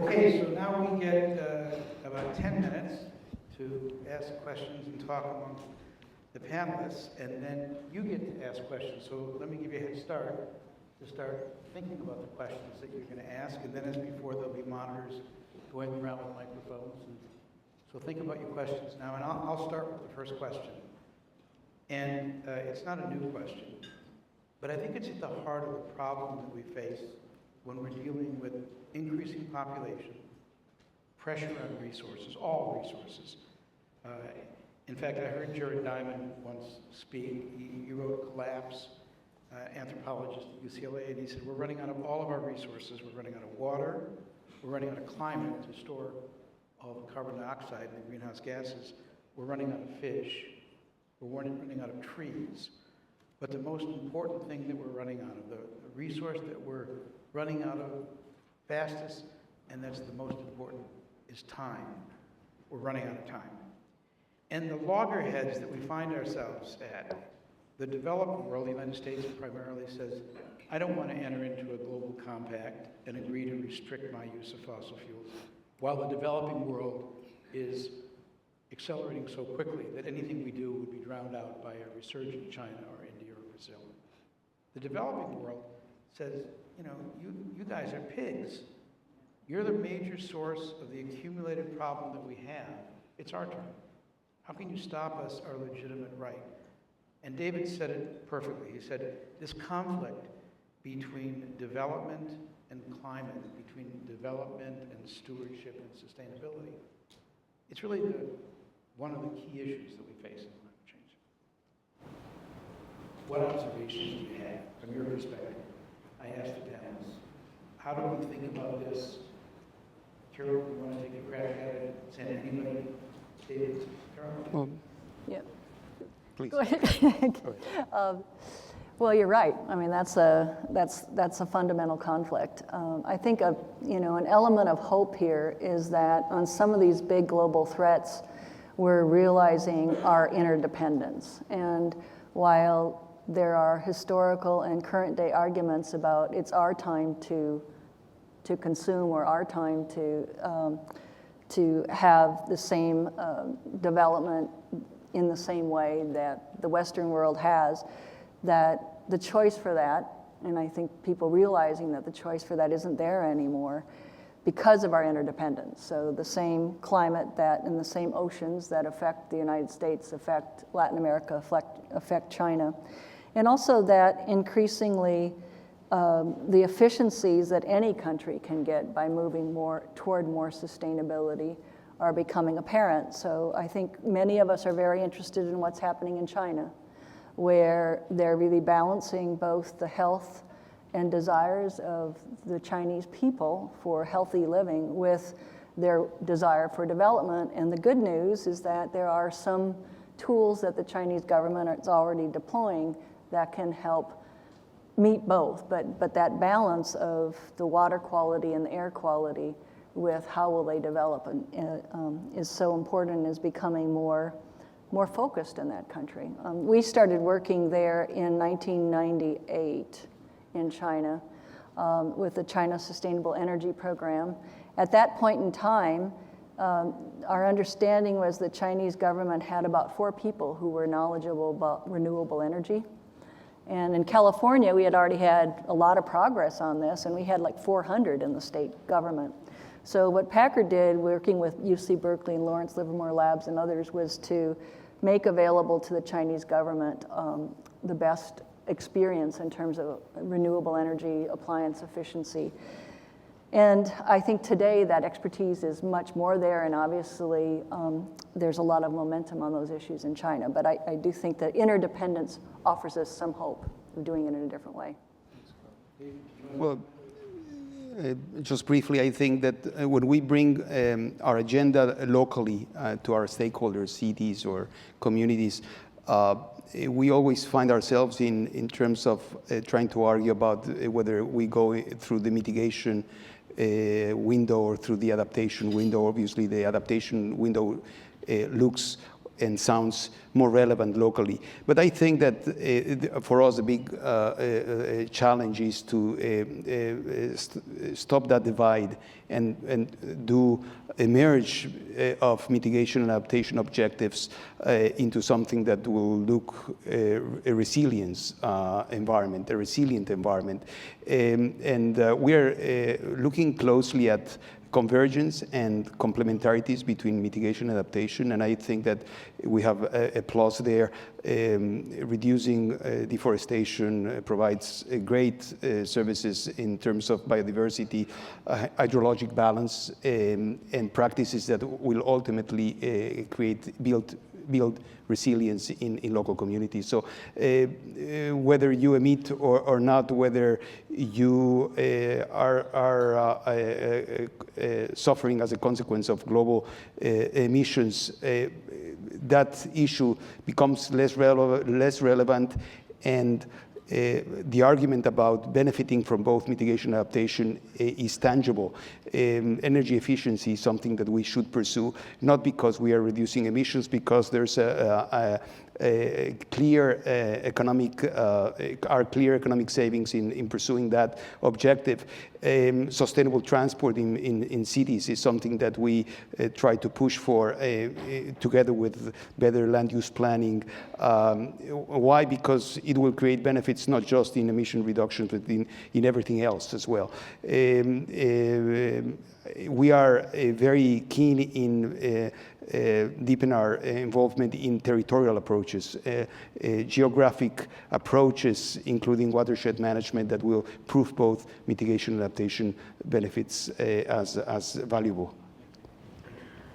Okay, so now we get about 10 minutes to ask questions and talk among the panelists, and then you get to ask questions. So let me give you a head start to start thinking about the questions that you're going to ask, and then as before, there'll be monitors going around with microphones. And so think about your questions now, and I'll start with the first question. And it's not a new question, but I think it's at the heart of the problem that we face when we're dealing with increasing population, pressure on resources, all resources. In fact, I heard Jared Diamond once speak. He wrote Collapse, anthropologist at UCLA, and he said, we're running out of all of our resources. We're running out of water. We're running out of climate to store all the carbon dioxide and the greenhouse gases. We're running out of fish. We're running out of trees. But the most important thing that we're running out of, the resource that we're running out of fastest, and that's the most important, is time. We're running out of time. And the loggerheads that we find ourselves at, the developed world, the United States primarily says, I don't want to enter into a global compact and agree to restrict my use of fossil fuels, while the developing world is accelerating so quickly that anything we do would be drowned out by a resurgent China or India or Brazil. The developing world says, you know, you guys are pigs. You're the major source of the accumulated problem that we have. It's our turn. How can you stop us our legitimate right? And David said it perfectly. He said, this conflict between development and climate, between development and stewardship and sustainability, it's really one of the key issues that we face in climate change. What observations do you have from your perspective? I asked the panelists, how do we think about this? Carol, you want to take a crack at it? Send anybody? David, Carol? Yeah. Please. Go ahead. Well, you're right. I mean, that's a fundamental conflict. I think an element of hope here is that on some of these big global threats, we're realizing our interdependence. And while there are historical and current day arguments about it's our time to consume or our time to have the same development in the same way that the Western world has, that the choice for that, and I think people realizing that the choice for that isn't there anymore because of our interdependence. So the same climate that and the same oceans that affect the United States affect Latin America, affect China. And also that increasingly the efficiencies that any country can get by moving toward more sustainability are becoming apparent. So I think many of us are very interested in what's happening in China, where they're really balancing both the health and desires of the Chinese people for healthy living with their desire for development. And the good news is that there are some tools that the Chinese government is already deploying that can help meet both. But that balance of the water quality and the air quality with how will they develop is so important and is becoming more focused in that country. We started working there in 1998 in China with the China Sustainable Energy Program. At that point in time, our understanding was the Chinese government had about 4 people who were knowledgeable about renewable energy. And in California, we had already had a lot of progress on this, and we had like 400 in the state government. So what Packard did, working with UC Berkeley and Lawrence Livermore Labs and others, was to make available to the Chinese government the best experience in terms of renewable energy, appliance efficiency. And I think today that expertise is much more there, and obviously there's a lot of momentum on those issues in China. But I do think that interdependence offers us some hope of doing it in a different way. Well, just briefly, I think that when we bring our agenda locally to our stakeholders, cities or communities, we always find ourselves in terms of trying to argue about whether we go through the mitigation window or through the adaptation window. Obviously, the adaptation window looks and sounds more relevant locally. But I think that for us, a big challenge is to stop that divide and do a merge of mitigation and adaptation objectives into something that will look a resilient environment. And we're looking closely at convergence and complementarities between mitigation and adaptation, and I think that we have a plus there. Reducing deforestation provides great services in terms of biodiversity, hydrologic balance, and practices that will ultimately build resilience in local communities. So whether you emit or not, whether you are suffering as a consequence of global emissions, that issue becomes less relevant, and the argument about benefiting from both mitigation and adaptation is tangible. Energy efficiency is something that we should pursue, not because we are reducing emissions, because there's a clear economic savings in pursuing that objective. Sustainable transport in cities is something that we try to push for together with better land use planning. Why? Because it will create benefits not just in emission reductions, but in everything else as well. We are very keen in deepen our involvement in territorial approaches, geographic approaches, including watershed management, that will prove both mitigation and adaptation benefits as valuable.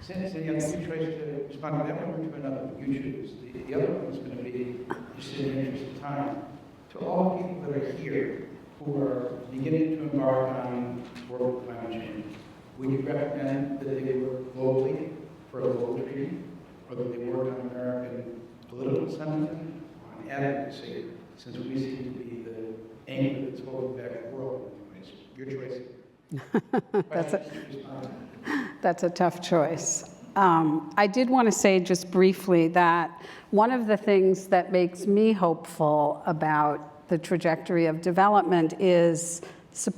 Cindy, I'm going to try to respond to that one or to another. You choose. The other one is going to be, just in the interest of time, to all the people that are here who are beginning to embark on world climate change. Would you recommend that they work globally for a global treaty, or that they work on American political sentiment, on advocacy, since we seem to be the anchor that's holding back the world in many ways? Your choice. That's a tough choice. I did want to say just briefly that one of the things that makes me hopeful about the trajectory of development is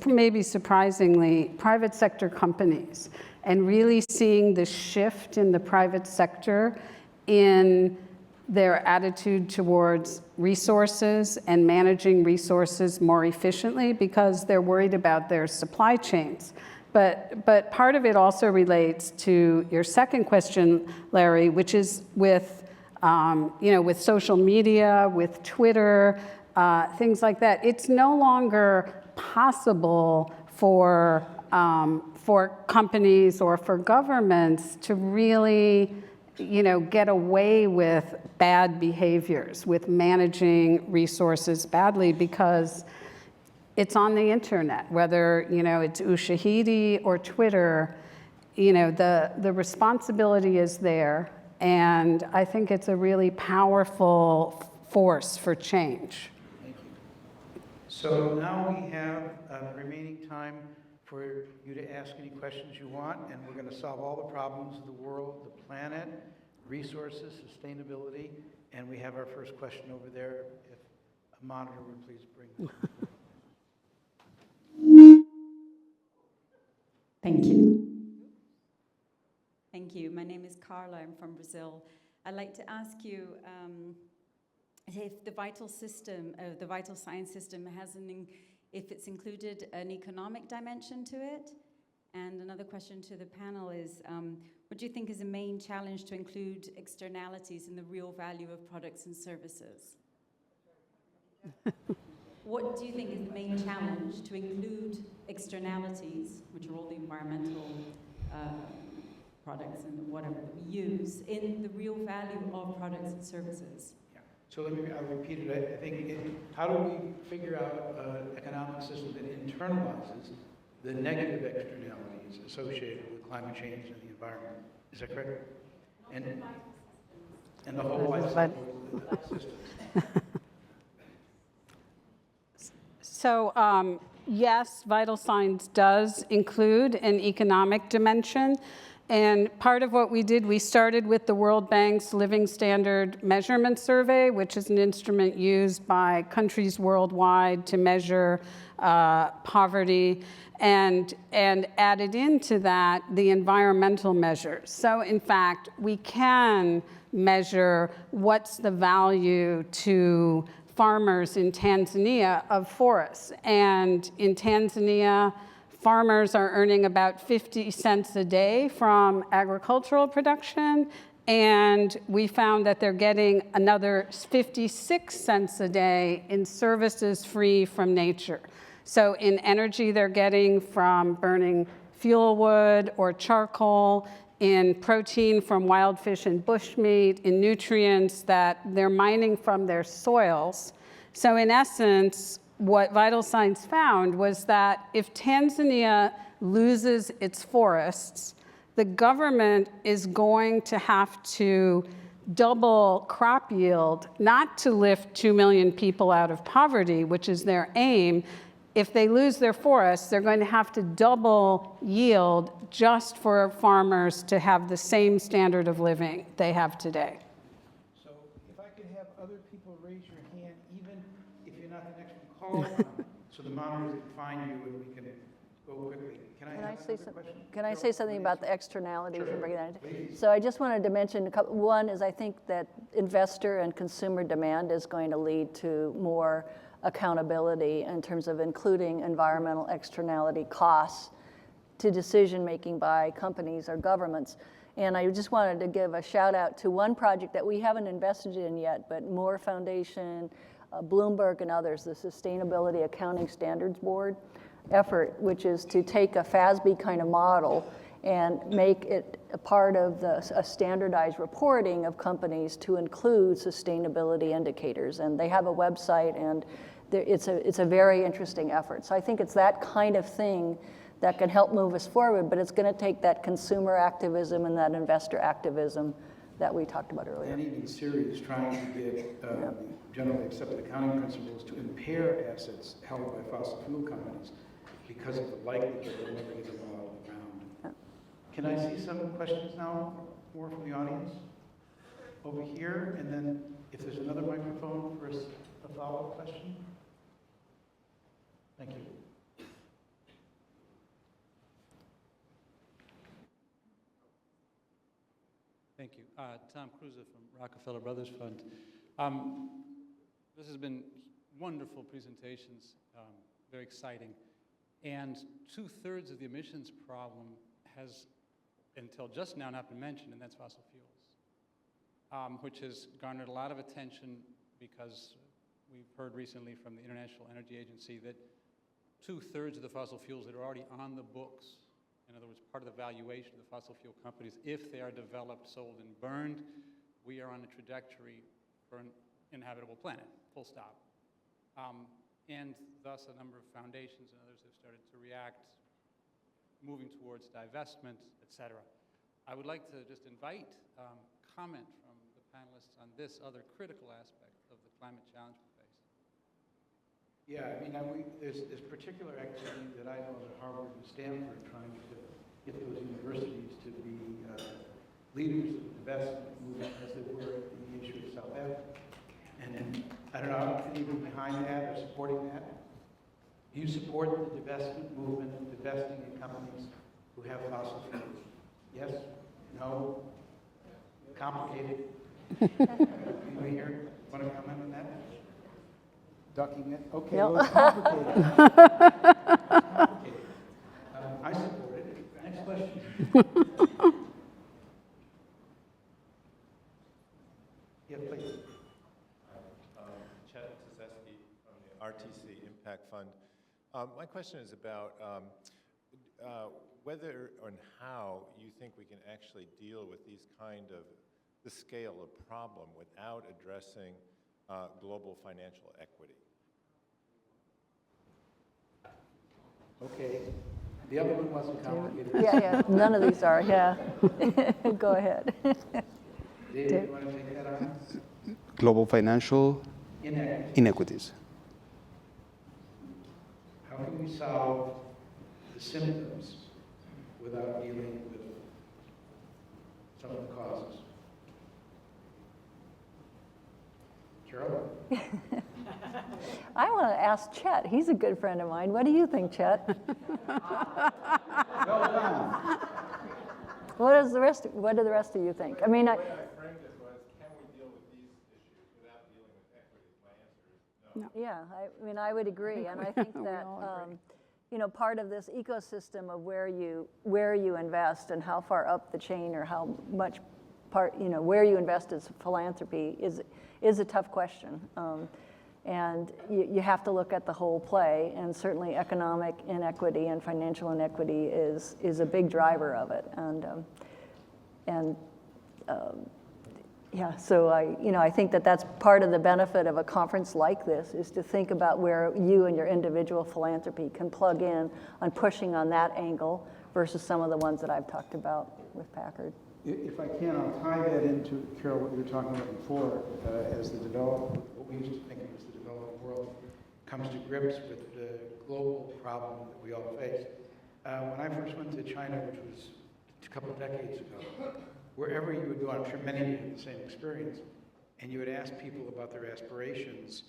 maybe surprisingly private sector companies, and really seeing the shift in the private sector in their attitude towards resources and managing resources more efficiently, because they're worried about their supply chains. But part of it also relates to your second question, Larry, which is with with social media, with Twitter, things like that. It's no longer possible for companies or for governments to really get away with bad behaviors, with managing resources badly, because it's on the internet, whether it's Ushahidi or Twitter. The responsibility is there, And I think it's a really powerful force for change. Thank you. So now we have remaining time for you to ask any questions you want, and we're going to solve all the problems of the world, the planet, resources, sustainability, and we have our first question over there. If a monitor would please bring this. Thank you. Thank you. My name is Carla. I'm from Brazil. I'd like to ask you if the vital system, the vital science system, if it's included an economic dimension to it. And another question to the panel is, what do you think is the main challenge to include externalities in the real value of products and services? What do you think is the main challenge to include externalities, which are all the environmental products and whatever that we use, in the real value of products and services? Yeah. So I'll repeat it. I think, how do we figure out an economic system that internalizes the negative externalities associated with climate change and the environment? Is that correct? And the whole life cycle systems. So yes, vital signs does include an economic dimension. And part of what we did, we started with the World Bank's Living Standard Measurement Survey, which is an instrument used by countries worldwide to measure poverty, and added into that the environmental measures. So in fact, we can measure what's the value to farmers in Tanzania of forests. And in Tanzania, farmers are earning about 50 cents a day from agricultural production, and we found that they're getting another 56 cents a day in services free from nature. So in energy, they're getting from burning fuel wood or charcoal, in protein from wild fish and bushmeat, in nutrients that they're mining from their soils. So in essence, what Vital Signs found was that if Tanzania loses its forests, the government is going to have to double crop yield, not to lift 2 million people out of poverty, which is their aim. If they lose their forests, they're going to have to double yield just for farmers to have the same standard of living they have today. So if I could have other people raise your hand, even if you're not the next one, call on, so the monitors can find you and we can go quickly. Can I say something about the externalities and bring that in? So I just wanted to mention a couple. One is I think that investor and consumer demand is going to lead to more accountability in terms of including environmental externality costs to decision making by companies or governments. And I just wanted to give a shout out to one project that we haven't invested in yet, but Moore Foundation, Bloomberg and others, the Sustainability Accounting Standards Board effort, which is to take a FASB kind of model and make it a part of a standardized reporting of companies to include sustainability indicators. And they have a website, and it's a very interesting effort. So I think it's that kind of thing that can help move us forward, but it's going to take that consumer activism and that investor activism that we talked about earlier. And even Syria is trying to get generally accepted accounting principles to impair assets held by fossil fuel companies because of the likelihood they'll never get them all around. Can I see some questions now, more from the audience? Over here, and then if there's another microphone for a follow-up question. Thank you. Thank you. Tom Cruza from Rockefeller Brothers Fund. This has been wonderful presentations, very exciting. And 2/3 of the emissions problem has, until just now, not been mentioned, and that's fossil fuels, which has garnered a lot of attention because we've heard recently from the International Energy Agency that 2/3 of the fossil fuels that are already on the books, in other words, part of the valuation of the fossil fuel companies, if they are developed, sold, and burned, we are on a trajectory for an inhabitable planet, full stop. And thus a number of foundations and others have started to react, moving towards divestment, et cetera. I would like to just invite comment from the panelists on this other critical aspect of the climate challenge we face. Yeah, I mean, there's this particular activity that I know that Harvard and Stanford are trying to get those universities to be leaders of the divestment movement as they were at the issue of South Africa. And I don't know, anyone behind that or supporting that? Do you support the divestment movement, divesting in companies who have fossil fuels? Yes? No? Complicated? Anybody here want to comment on that? Ducking it? Okay, Yep. well, it's complicated. Complicated. I support it. Next question. Yeah, please. Chet Tzeski from the RTC Impact Fund. My question is about whether and how you think we can actually deal with the scale of problem without addressing global financial equity. Okay. The other one wasn't complicated. Yeah, none of these are, yeah. Go ahead. David, you want to take that on? Global financial Inequity. inequities. How can we solve the symptoms without dealing with some of the causes? Carol? I want to ask Chet. He's a good friend of mine. What do you think, Chet? Well done. What do the rest of you think? I mean, The way I framed it was, can we deal with these issues without dealing with equity? My answer is no. yeah, I would agree, and I think that part of this ecosystem of where you invest and how far up the chain or how much where you invest is philanthropy is a tough question. And you have to look at the whole play, and certainly economic inequity and financial inequity is a big driver of it. So I think that's part of the benefit of a conference like this, is to think about where you and your individual philanthropy can plug in on pushing on that angle versus some of the ones that I've talked about with Packard. If I can, I'll tie that into, Carol, what you were talking about before, as the development, what we used to think of as the developing world comes to grips with the global problem that we all face. When I first went to China, which was a couple of decades ago, wherever you would go, I'm sure many of you had the same experience, and you would ask people about their aspirations,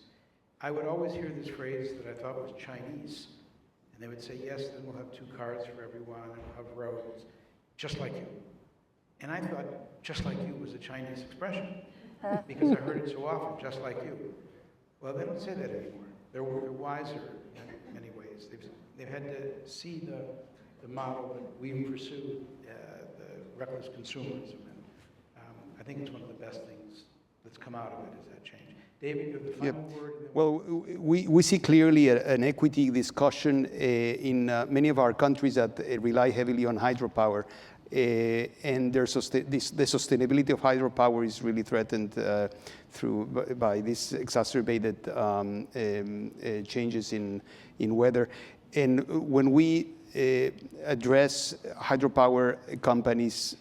I would always hear this phrase that I thought was Chinese. And they would say, yes, then we'll have 2 cars for everyone, and we'll have roads, just like you. And I thought, just like you was a Chinese expression, because I heard it so often, just like you. Well, they don't say that anymore. They're wiser in many ways. They've had to see the model that we've pursued, the reckless consumerism. And I think it's one of the best things that's come out of it, is that change. David, you have the final word? Well, we see clearly an equity discussion in many of our countries that rely heavily on hydropower. And the sustainability of hydropower is really threatened by these exacerbated changes in weather. And when we address hydropower companies,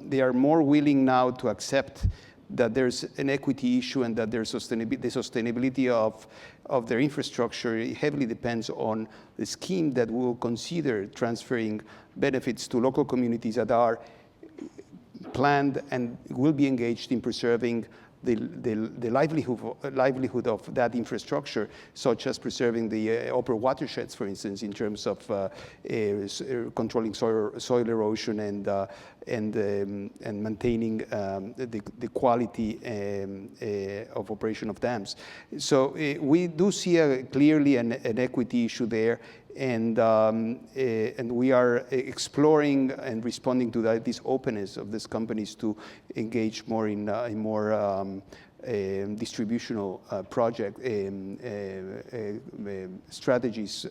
they are more willing now to accept that there's an equity issue and that the sustainability of their infrastructure heavily depends on the scheme that will consider transferring benefits to local communities that are planned and will be engaged in preserving the livelihood of that infrastructure, such as preserving the upper watersheds, for instance, in terms of controlling soil erosion and maintaining the quality of operation of dams. So we do see clearly an equity issue there. And we are exploring and responding to this openness of these companies to engage more in more distributional project strategies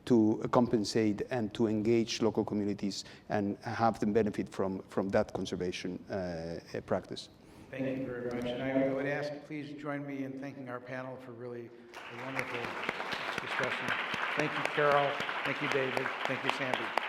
to compensate and to engage local communities and have them benefit from that conservation practice. Thank you very much. And I would ask, please join me in thanking our panel for really a wonderful discussion. Thank you, Carol. Thank you, David. Thank you, Sandy.